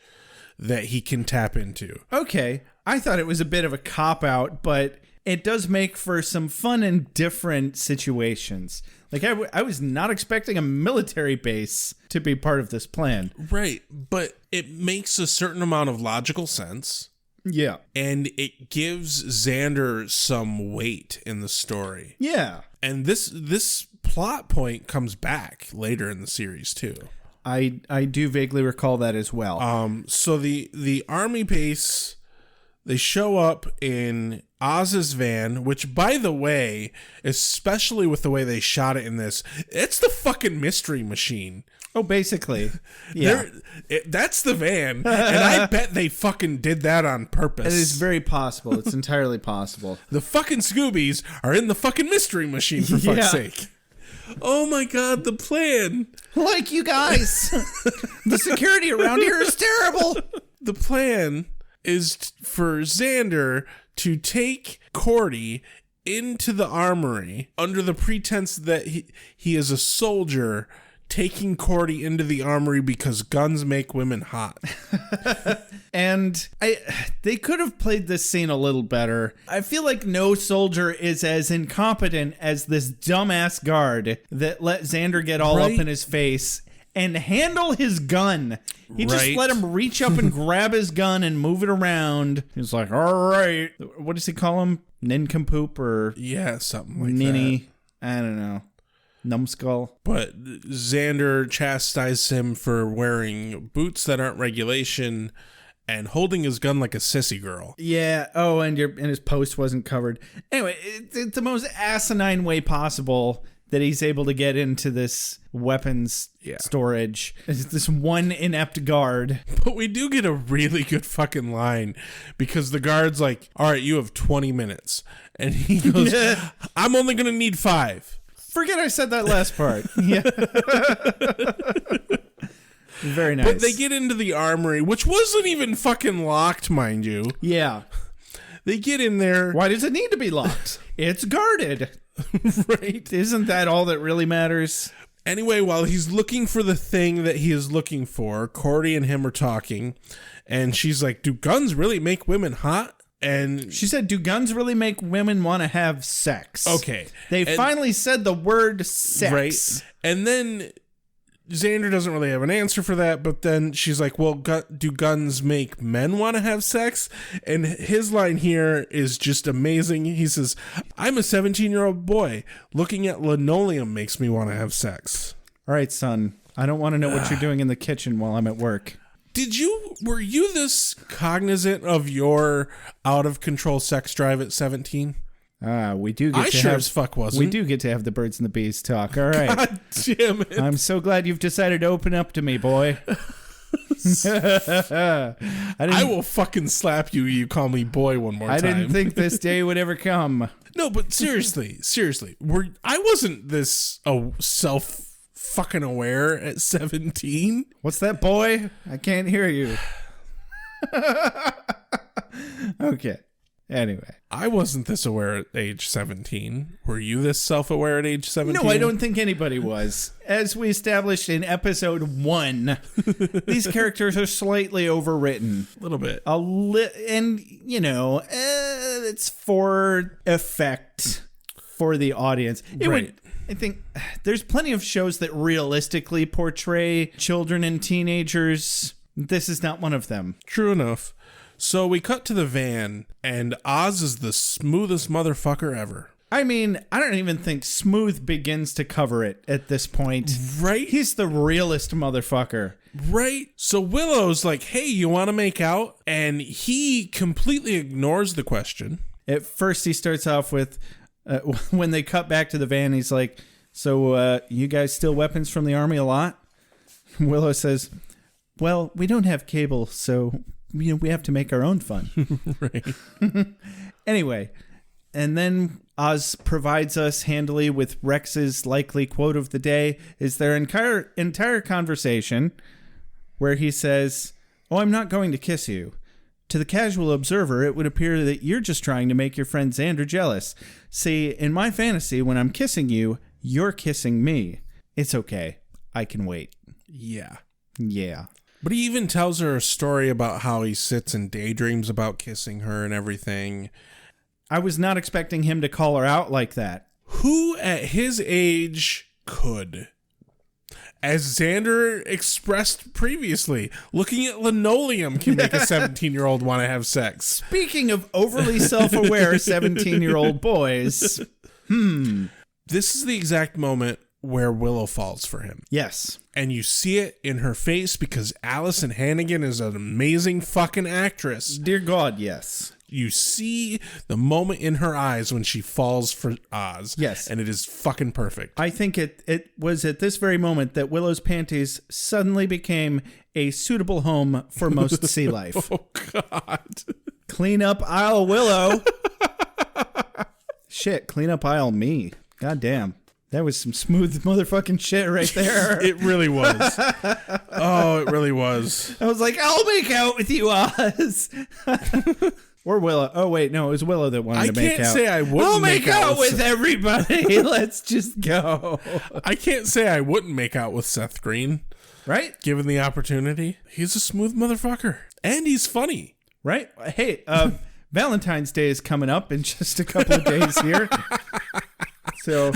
that he can tap into. Okay, I thought it was a bit of a cop-out, but it does make for some fun and different situations. Like, I was not expecting a military base to be part of this plan. Right, but it makes a certain amount of logical sense. Yeah. And it gives Xander some weight in the story. Yeah. And this plot point comes back later in the series, too. I do vaguely recall that as well. So the army base, they show up in Oz's van, which, by the way, especially with the way they shot it in this, it's the fucking Mystery Machine. Oh, basically. Yeah. That's the van, and I bet they fucking did that on purpose. It is very possible. It's entirely possible. The fucking Scoobies are in the fucking Mystery Machine, for fuck's sake. Oh my god, the plan. Like, you guys, the security around here is terrible. The plan is for Xander to take Cordy into the armory under the pretense that he is a soldier, taking Cordy into the armory because guns make women hot. And they could have played this scene a little better. I feel like no soldier is as incompetent as this dumbass guard that let Xander get all up in his face and handle his gun. He just let him reach up and grab his gun and move it around. He's like, all right. What does he call him? Nincompoop or something like Ninny? I don't know. Numbskull. But Xander chastises him for wearing boots that aren't regulation and holding his gun like a sissy girl. Yeah. Oh, and his post wasn't covered. Anyway, it's the most asinine way possible that he's able to get into this weapons storage. It's this one inept guard. But we do get a really good fucking line because the guard's like, all right, you have 20 minutes. And he goes, I'm only going to need 5. Forget I said that last part. Yeah. Very nice. But they get into the armory, which wasn't even fucking locked, mind you. Yeah. They get in there. Why does it need to be locked? It's guarded. Right? Isn't that all that really matters? Anyway, while he's looking for the thing that he is looking for, Cordy and him are talking, and she's like, do guns really make women hot? And she said, do guns really make women want to have sex? Okay. They finally said the word sex. Right. And then Xander doesn't really have an answer for that, but then she's like, well, do guns make men want to have sex? And his line here is just amazing. He says, I'm a 17-year-old boy. Looking at linoleum makes me want to have sex. All right, son. I don't want to know what you're doing in the kitchen while I'm at work. Were you this cognizant of your out-of-control sex drive at 17? We do get to as fuck wasn't. We do get to have the birds and the bees talk. All right. God damn it. I'm so glad you've decided to open up to me, boy. I will fucking slap you. You call me boy one more time. I didn't think this day would ever come. No, but seriously, I wasn't this self fucking aware at 17. What's that, boy? I can't hear you. Okay. Anyway. I wasn't this aware at age 17. Were you this self-aware at age 17? No, I don't think anybody was. As we established in episode 1, these characters are slightly overwritten. A little bit. And, it's for effect for the audience. I think there's plenty of shows that realistically portray children and teenagers. This is not one of them. True enough. So we cut to the van, and Oz is the smoothest motherfucker ever. I mean, I don't even think Smooth begins to cover it at this point. Right? He's the realest motherfucker. Right? So Willow's like, hey, you want to make out? And he completely ignores the question. At first, he starts off with, when they cut back to the van, he's like, so you guys steal weapons from the army a lot? Willow says, well, we don't have cable, so we have to make our own fun. Right. Anyway, and then Oz provides us handily with Rex's likely quote of the day, is their entire conversation where he says, oh, I'm not going to kiss you. To the casual observer, it would appear that you're just trying to make your friend Xander jealous. See, in my fantasy, when I'm kissing you, you're kissing me. It's okay. I can wait. Yeah. Yeah. But he even tells her a story about how he sits and daydreams about kissing her and everything. I was not expecting him to call her out like that. Who at his age could? As Xander expressed previously, looking at linoleum can make a 17-year-old want to have sex. Speaking of overly self-aware 17-year-old boys. This is the exact moment where Willow falls for him. Yes. And you see it in her face because Allison Hannigan is an amazing fucking actress. Dear God, yes. You see the moment in her eyes when she falls for Oz. Yes. And it is fucking perfect. I think it was at this very moment that Willow's panties suddenly became a suitable home for most sea life. Oh, God. Clean up aisle Willow. Shit, clean up aisle me. God damn. That was some smooth motherfucking shit right there. It really was. Oh, it really was. I was like, I'll make out with you, Oz. Or Willow. Oh, wait, no, it was Willow that wanted to make out. I can't say I wouldn't I'll make out with Seth. everybody. Let's just go. I can't say I wouldn't make out with Seth Green. Right? Given the opportunity. He's a smooth motherfucker. And he's funny. Right? Hey, Valentine's Day is coming up in just a couple of days here. So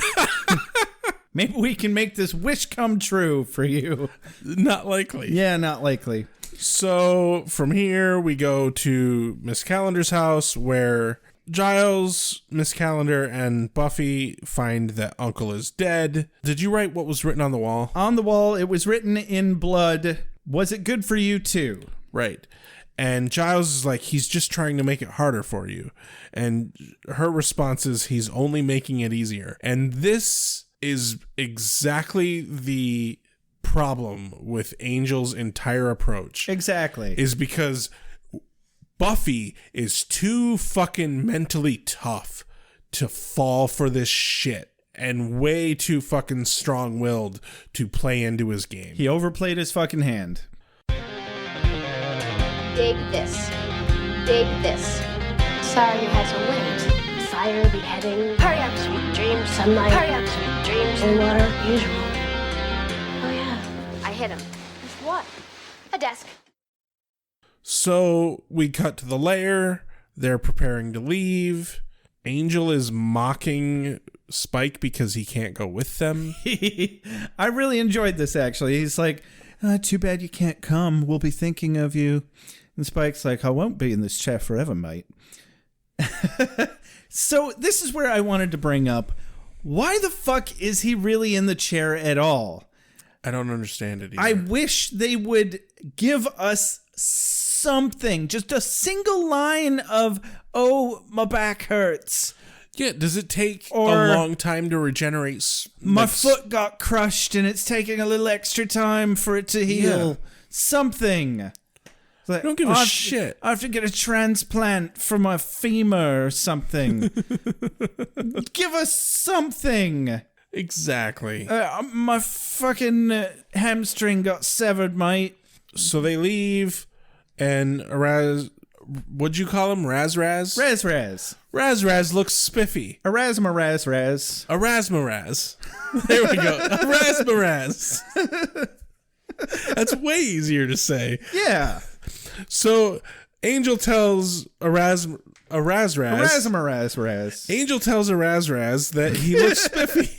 maybe we can make this wish come true for you. Not likely. Yeah, not likely. So from here, we go to Miss Calendar's house where Giles, Miss Calendar, and Buffy find that Uncle is dead. Did you write what was written on the wall? On the wall, it was written in blood. Was it good for you too? Right. And Giles is like, he's just trying to make it harder for you. And her response is, he's only making it easier. And this is exactly the problem with Angel's entire approach. Exactly. Is because Buffy is too fucking mentally tough to fall for this shit. And way too fucking strong-willed to play into his game. He overplayed his fucking hand. Dig this. Dig this. Sorry you had to wait. Fire, beheading. Hurry up, sweet dreams. Sunlight. Hurry up, sweet dreams. Cold water, usual. Oh yeah, I hit him. with what? A desk. So we cut to the lair. They're preparing to leave. Angel is mocking Spike because he can't go with them. I really enjoyed this, actually. He's like, too bad you can't come. We'll be thinking of you. And Spike's like, I won't be in this chair forever, mate. So this is where I wanted to bring up, why the fuck is he really in the chair at all? I don't understand it either. I wish they would give us something, just a single line of, oh, my back hurts. Yeah, does it take Or- a long time to regenerate? My foot got crushed and it's taking a little extra time for it to heal. Yeah. Something. Like, I don't give a shit. I have to get a transplant for my femur or something. Give us something. Exactly. My fucking hamstring got severed, mate. So they leave, and what'd you call him? Raz? Raz. Raz looks spiffy. Erasmus. Erasmus. There we go. Erasmus. That's way easier to say. Yeah. So Angel tells Erasmus. Angel tells Erasmus that he looks spiffy.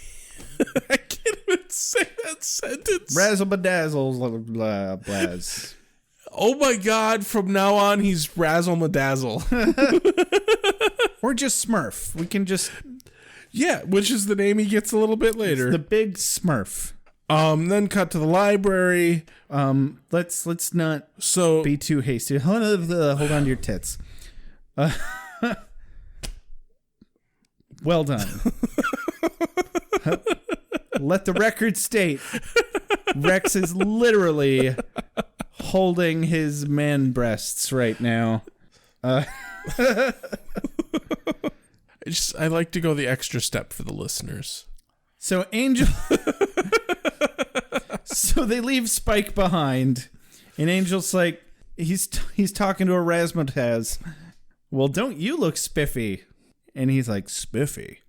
I can't even say that sentence. Razzle bedazzle, blah, blaz. Oh my God, from now on, he's Razzle Madazzle. Or just Smurf. We can just... Yeah, which is the name he gets a little bit later. It's the Big Smurf. Then cut to the library. Let's not be too hasty. Hold on to your tits. Well done. Let the record state, Rex is literally holding his man breasts right now. I like to go the extra step for the listeners. So Angel... So they leave Spike behind, and Angel's like, he's talking to Erasmataz. Well, don't you look spiffy? And he's like, spiffy?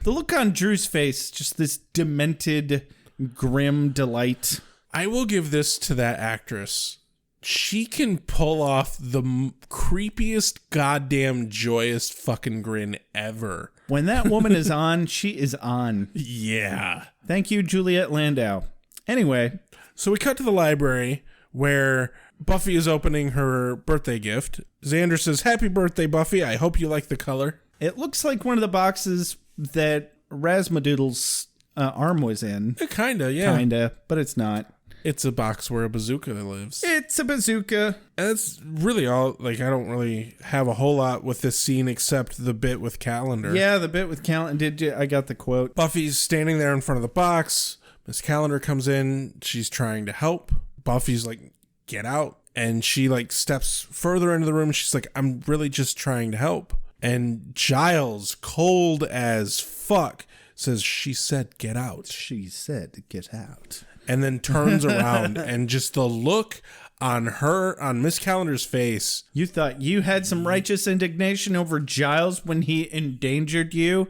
The look on Drew's face, just this demented, grim delight. I will give this to that actress. She can pull off the creepiest goddamn joyous fucking grin ever. When that woman is on, she is on. Yeah. Thank you, Juliet Landau. Anyway. So we cut to the library where Buffy is opening her birthday gift. Xander says, "Happy birthday, Buffy. I hope you like the color." It looks like one of the boxes that Razmadoodle's arm was in. Kinda, yeah. Kinda, but it's not. It's a box where a bazooka lives. It's a bazooka. And that's really all. Like, I don't really have a whole lot with this scene except the bit with Calendar. Yeah, the bit with Calendar. I got the quote. Buffy's standing there in front of the box. Miss Calendar comes in. She's trying to help. Buffy's like, "Get out." And she like steps further into the room. She's like, "I'm really just trying to help." And Giles, cold as fuck, says, "She said get out." She said get out. And then turns around and just the look on Miss Calendar's face. You thought you had some righteous indignation over Giles when he endangered you?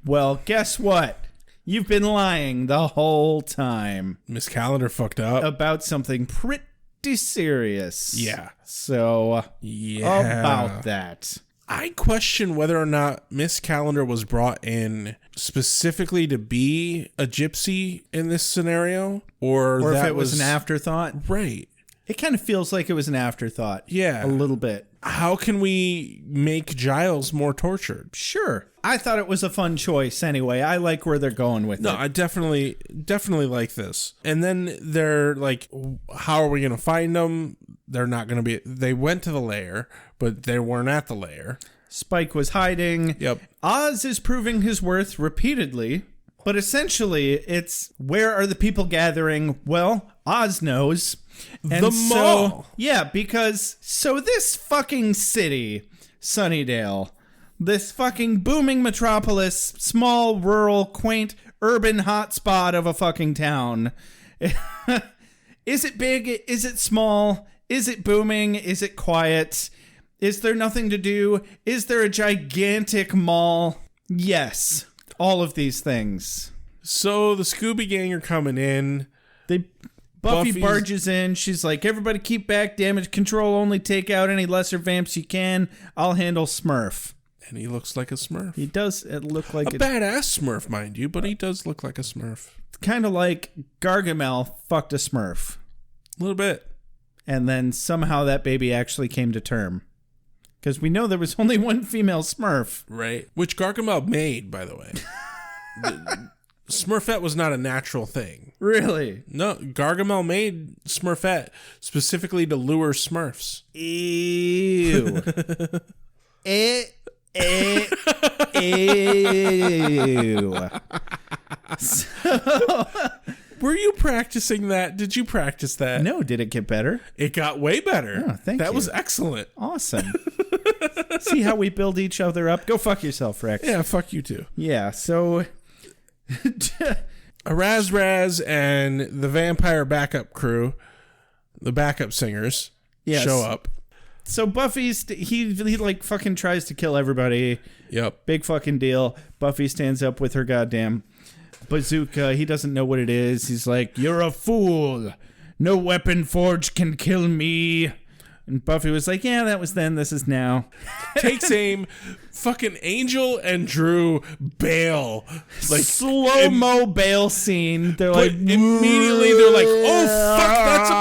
Well, guess what? You've been lying the whole time. Miss Calendar fucked up. About something pretty serious. Yeah. So, yeah. About that. I question whether or not Miss Calendar was brought in specifically to be a gypsy in this scenario, or if it was an afterthought. Right. It kind of feels like it was an afterthought. Yeah. A little bit. How can we make Giles more tortured? Sure. I thought it was a fun choice anyway. I like where they're going with it. No, I definitely like this. And then they're like, how are we going to find them? They're not going to be... They went to the lair, but they weren't at the lair. Spike was hiding. Yep. Oz is proving his worth repeatedly, but essentially it's, where are the people gathering? Well, Oz knows. And the mall. Yeah, because this fucking city, Sunnydale, this fucking booming metropolis, small, rural, quaint, urban hotspot of a fucking town. Is it big? Is it small? Is it booming? Is it quiet? Is there nothing to do? Is there a gigantic mall? Yes. All of these things. So the Scooby Gang are coming in. Buffy barges in. She's like, everybody keep back. Damage control. Only take out any lesser vamps you can. I'll handle Smurf. And he looks like a Smurf. He does look like a badass Smurf, mind you, but he does look like a Smurf. Kind of like Gargamel fucked a Smurf. A little bit. And then somehow that baby actually came to term. Because we know there was only one female Smurf. Right. Which Gargamel made, by the way. Smurfette was not a natural thing. Really? No, Gargamel made Smurfette specifically to lure Smurfs. Ew. Ew. So, were you practicing that? Did you practice that? No, did it get better? It got way better. Oh, thank you. That was excellent. Awesome. See how we build each other up? Go fuck yourself, Rex. Yeah, fuck you too. Yeah, so... Raz and the vampire backup crew, the backup singers, show up. So Buffy's, he like fucking tries to kill everybody. Yep. Big fucking deal. Buffy stands up with her goddamn bazooka. He doesn't know what it is. He's like, "You're a fool. No weapon forged can kill me." And Buffy was like, "Yeah, that was then. This is now." Takes aim. Fucking Angel and Drew bail. Like slow-mo bail scene. They're like, immediately they're like, "Oh fuck, that's a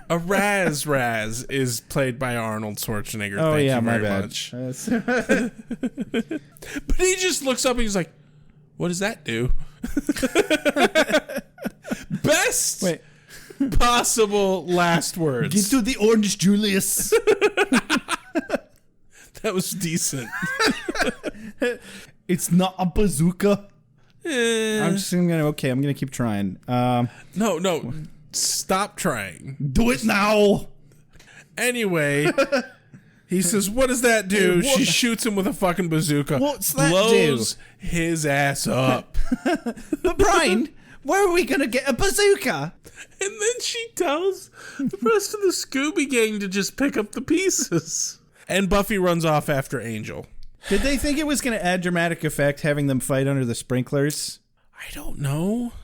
bazooka." A Raz is played by Arnold Schwarzenegger. Oh, Thank yeah, you my very bad. much. But he just looks up and he's like, what does that do? Best Wait. possible last words. Get to the orange, Julius. That was decent. It's not a bazooka. I'm gonna keep trying. No. Stop trying. Do it now. Anyway, he says, what does that do? Hey, what- She shoots him with a fucking bazooka. What's that blows his ass up. But Brian, where are we gonna get a bazooka? And then she tells the rest of the Scooby Gang to just pick up the pieces. And Buffy runs off after Angel. Did they think it was gonna add dramatic effect having them fight under the sprinklers? I don't know.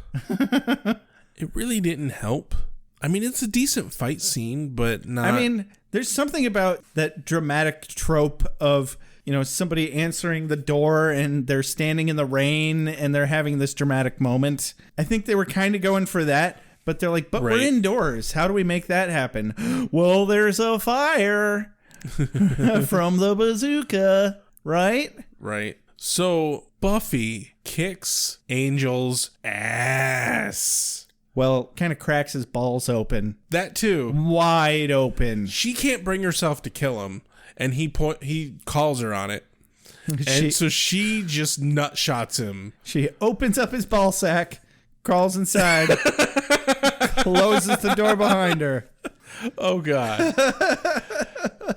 It really didn't help. I mean, it's a decent fight scene, but not... I mean, there's something about that dramatic trope of, somebody answering the door and they're standing in the rain and they're having this dramatic moment. I think they were kind of going for that, but they're like, but we're Right. indoors. How do we make that happen? Well, there's a fire from the bazooka, right? Right. So, Buffy kicks Angel's ass. Well, kind of cracks his balls open. That too. Wide open. She can't bring herself to kill him, and he calls her on it. And so she just nut shots him. She opens up his ball sack, crawls inside, closes the door behind her. Oh, God.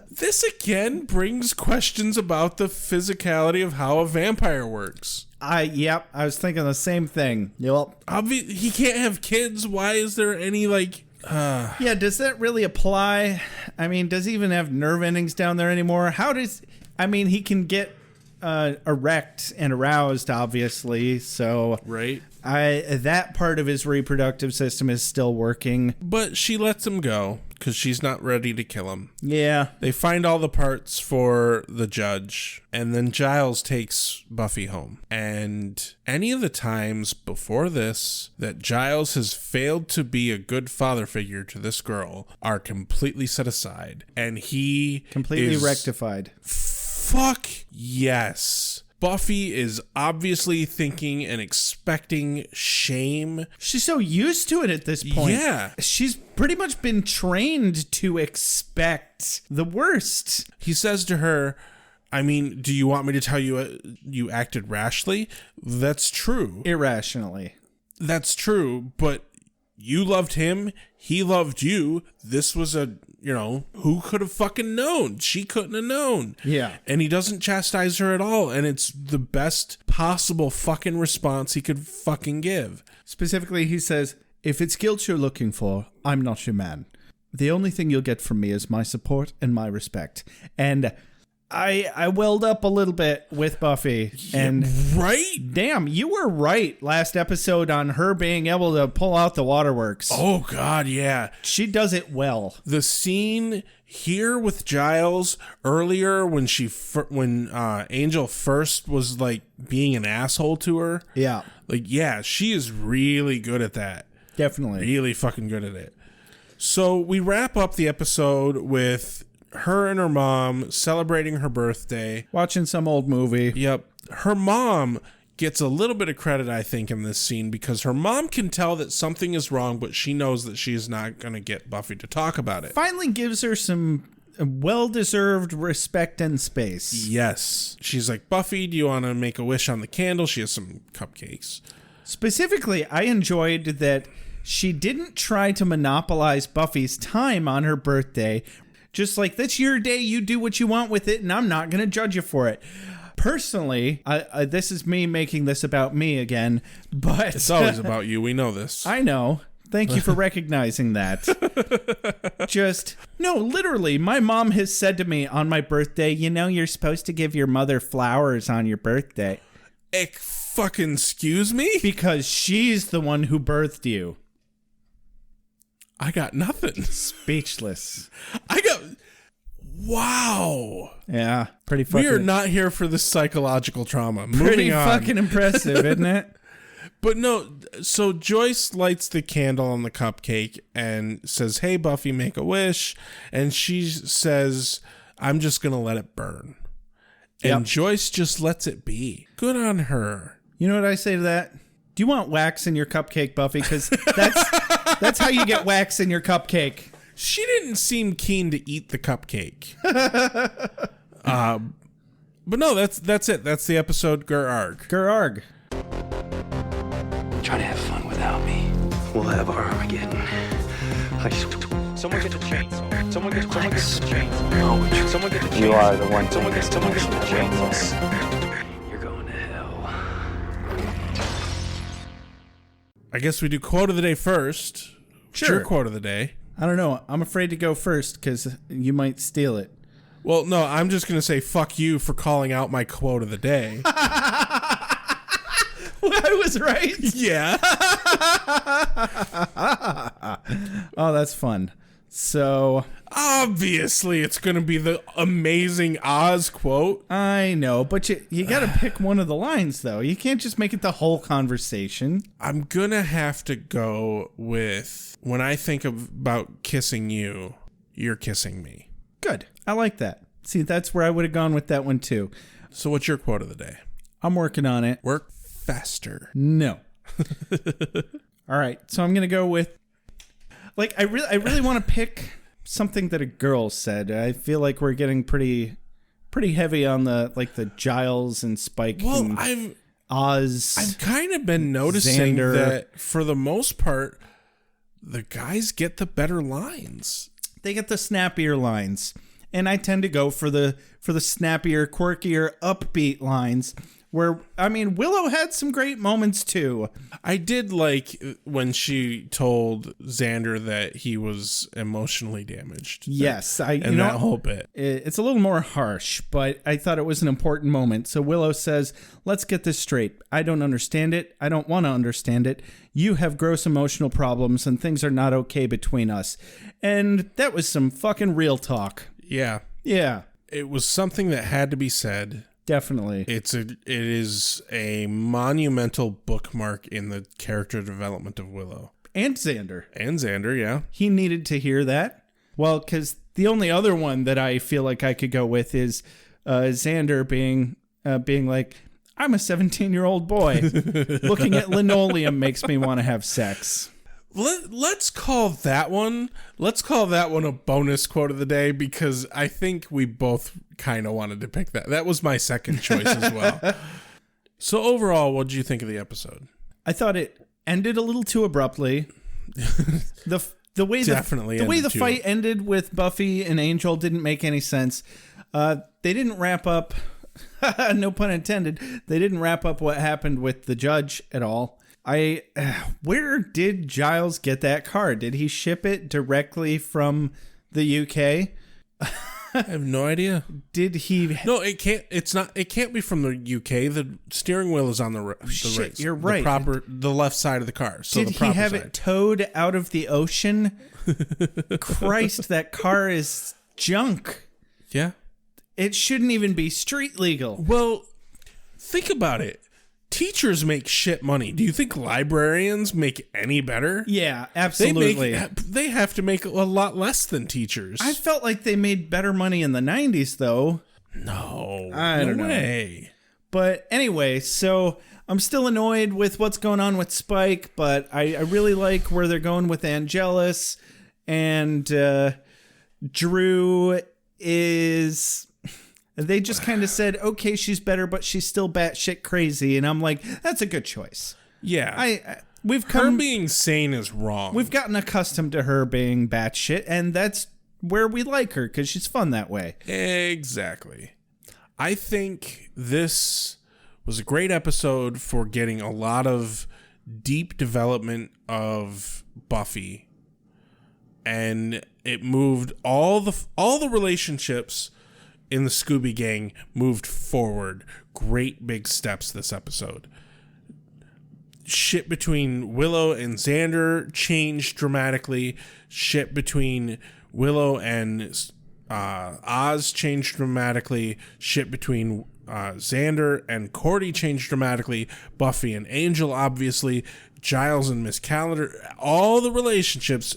This again brings questions about the physicality of how a vampire works. I was thinking the same thing. Yep. He can't have kids. Why is there any, Yeah, does that really apply? I mean, does he even have nerve endings down there anymore? He can get erect and aroused, obviously, so... Right. That part of his reproductive system is still working. But she lets him go because she's not ready to kill him. Yeah. They find all the parts for the judge, and then Giles takes Buffy home. And any of the times before this that Giles has failed to be a good father figure to this girl are completely set aside. And he Completely is rectified. Fuck yes. Buffy is obviously thinking and expecting shame. She's so used to it at this point. Yeah. She's pretty much been trained to expect the worst. He says to her, I mean, do you want me to tell you you acted rashly? That's true. Irrationally. That's true, but you loved him. He loved you. This was who could have fucking known? She couldn't have known. Yeah. And he doesn't chastise her at all. And it's the best possible fucking response he could fucking give. Specifically, he says, if it's guilt you're looking for, I'm not your man. The only thing you'll get from me is my support and my respect. And I welled up a little bit with Buffy. And right? Damn, you were right last episode on her being able to pull out the waterworks. Oh, God, yeah. She does it well. The scene here with Giles earlier when Angel first was being an asshole to her. Yeah. She is really good at that. Definitely. Really fucking good at it. So we wrap up the episode with her and her mom celebrating her birthday. Watching some old movie. Yep. Her mom gets a little bit of credit, I think, in this scene because her mom can tell that something is wrong, but she knows that she's not going to get Buffy to talk about it. Finally gives her some well-deserved respect and space. Yes. She's like, Buffy, do you want to make a wish on the candle? She has some cupcakes. Specifically, I enjoyed that she didn't try to monopolize Buffy's time on her birthday. Just like, that's your day, you do what you want with it, and I'm not going to judge you for it. Personally, this is me making this about me again, but... It's always about you, we know this. I know. Thank you for recognizing that. No, literally, my mom has said to me on my birthday, you're supposed to give your mother flowers on your birthday. Fucking excuse me? Because she's the one who birthed you. I got nothing. Speechless. Wow. Yeah, pretty fucking... We are not here for this psychological trauma. Pretty Moving on. fucking impressive, isn't it? But no, so Joyce lights the candle on the cupcake and says, "Hey, Buffy, make a wish." And she says, "I'm just going to let it burn." And Joyce just lets it be. Good on her. You know what I say to that? Do you want wax in your cupcake, Buffy? Because that's how you get wax in your cupcake. She didn't seem keen to eat the cupcake. But no, that's it. That's the episode. Gur-arg. Gur-arg. Try to have fun without me. We'll have our Armageddon. Someone get the chainsaw. Someone get the chainsaw. Someone get the chainsaw. You are the one Someone thing get the chainsaw. You're going to hell. I guess we do quote of the day first. What's your quote of the day? I don't know. I'm afraid to go first because you might steal it. Well, no, I'm just going to say fuck you for calling out my quote of the day. I was right. Yeah. Oh, that's fun. So obviously it's going to be the amazing Oz quote. I know, but you got to pick one of the lines, though. You can't just make it the whole conversation. I'm going to have to go with, when I think about kissing you, you're kissing me. Good. I like that. See, that's where I would have gone with that one, too. So what's your quote of the day? I'm working on it. Work faster. No. All right. So I'm going to go with, like, I really want to pick something that a girl said. I feel like we're getting pretty heavy on the Giles and Spike. Well, and Oz. I've kind of been noticing Xander. that for the most part, the guys get the better lines. They get the snappier lines. And I tend to go for the snappier, quirkier, upbeat lines. Where, I mean, Willow had some great moments too. I did like when she told Xander that he was emotionally damaged. Yes, that whole bit. It's a little more harsh, but I thought it was an important moment. So Willow says, "Let's get this straight. I don't understand it. I don't want to understand it. You have gross emotional problems and things are not okay between us." And that was some fucking real talk. Yeah. Yeah. It was something that had to be said. Definitely. It is a monumental bookmark in the character development of Willow. And Xander. Yeah. He needed to hear that. Well, because the only other one that I feel like I could go with is Xander being like, "I'm a 17-year-old boy. Looking at linoleum makes me want to have sex." Let's call that one a bonus quote of the day, because I think we both kind of wanted to pick that. That was my second choice as well. So overall, what did you think of the episode? I thought it ended a little too abruptly. The way the fight ended with Buffy and Angel didn't make any sense. They didn't wrap up, no pun intended, they didn't wrap up what happened with the judge at all. Where did Giles get that car? Did he ship it directly from the UK? I have no idea. Did he? No, it can't. It's not. It can't be from the UK. The steering wheel is on the right. You're right. The left side of the car. So did the proper he have side. it towed out of the ocean? Christ, that car is junk. Yeah. It shouldn't even be street legal. Well, think about it. Teachers make shit money. Do you think librarians make any better? Yeah, absolutely. They have to make a lot less than teachers. I felt like they made better money in the 90s, though. No. I don't know. But anyway, so I'm still annoyed with what's going on with Spike, but I really like where they're going with Angelus. And Drew is... They just kind of said, okay, she's better, but she's still batshit crazy. And I'm like, that's a good choice. Yeah. Her being sane is wrong. We've gotten accustomed to her being batshit, and that's where we like her, because she's fun that way. Exactly. I think this was a great episode for getting a lot of deep development of Buffy. And it moved all the relationships in the Scooby Gang moved forward. Great big steps this episode. Shit between Willow and Xander changed dramatically. Shit between Willow and Oz changed dramatically. Shit between Xander and Cordy change dramatically. Buffy and Angel, obviously. Giles and Miss Calendar. All the relationships,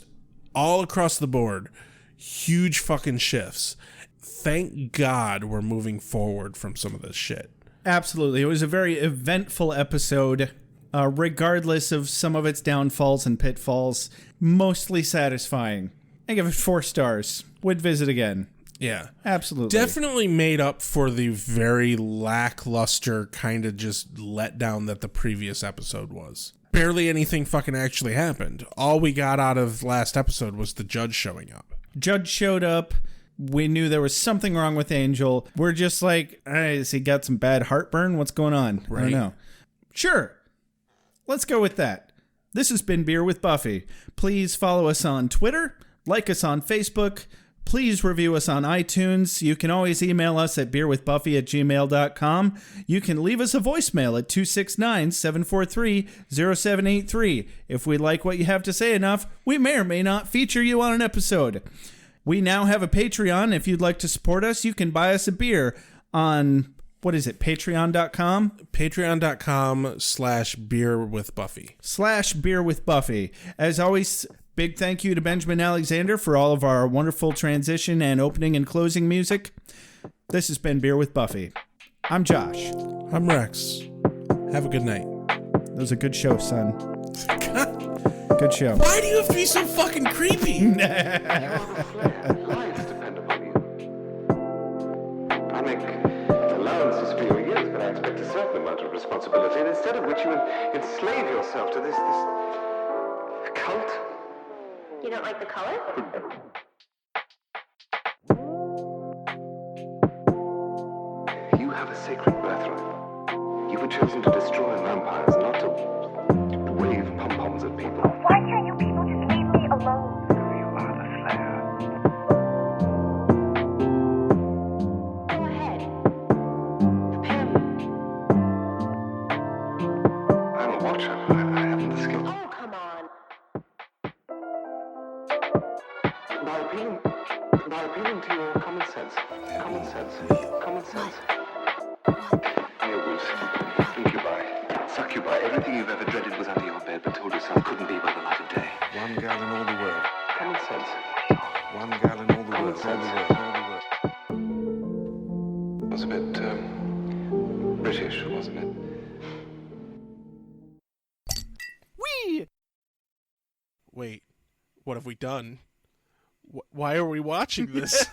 all across the board. Huge fucking shifts. Thank God we're moving forward from some of this shit. Absolutely. It was a very eventful episode, regardless of some of its downfalls and pitfalls. Mostly satisfying. I give it 4 stars. Would visit again. Yeah. Absolutely. Definitely made up for the very lackluster kind of just letdown that the previous episode was. Barely anything fucking actually happened. All we got out of last episode was the judge showing up. Judge showed up. We knew there was something wrong with Angel. We're just like, has he got some bad heartburn? What's going on? Right. I don't know. Sure. Let's go with that. This has been Beer with Buffy. Please follow us on Twitter. Like us on Facebook. Please review us on iTunes. You can always email us at beerwithbuffy@gmail.com. You can leave us a voicemail at 269-743-0783. If we like what you have to say enough, we may or may not feature you on an episode. We now have a Patreon. If you'd like to support us, you can buy us a beer on, what is it, patreon.com? Patreon.com/beerwithbuffy. /beerwithbuffy. As always, big thank you to Benjamin Alexander for all of our wonderful transition and opening and closing music. This has been Beer with Buffy. I'm Josh. I'm Rex. Have a good night. That was a good show, son. Good show. Why do you have to be so fucking creepy? Lives depend upon you. I make allowances for your years, but I expect a certain amount of responsibility, and instead of which you enslave yourself to this cult. You don't like the color? You have a sacred birthright. You were chosen to destroy vampires, not to wave pom-poms at people. Why can't you people just leave me alone? You are the Slayer. Go ahead. Prepare me. I'm a watcher. I haven't the skill. Oh, come on. By appealing to your common sense. Common sense. Werewolves, incubi, succubi, everything you've ever dreaded was under your bed, but told yourself couldn't be by the light of day. One girl in all the world. Common sense. One girl in all the world. It was a bit, British, wasn't it? Wait, what have we done? Why are we watching this?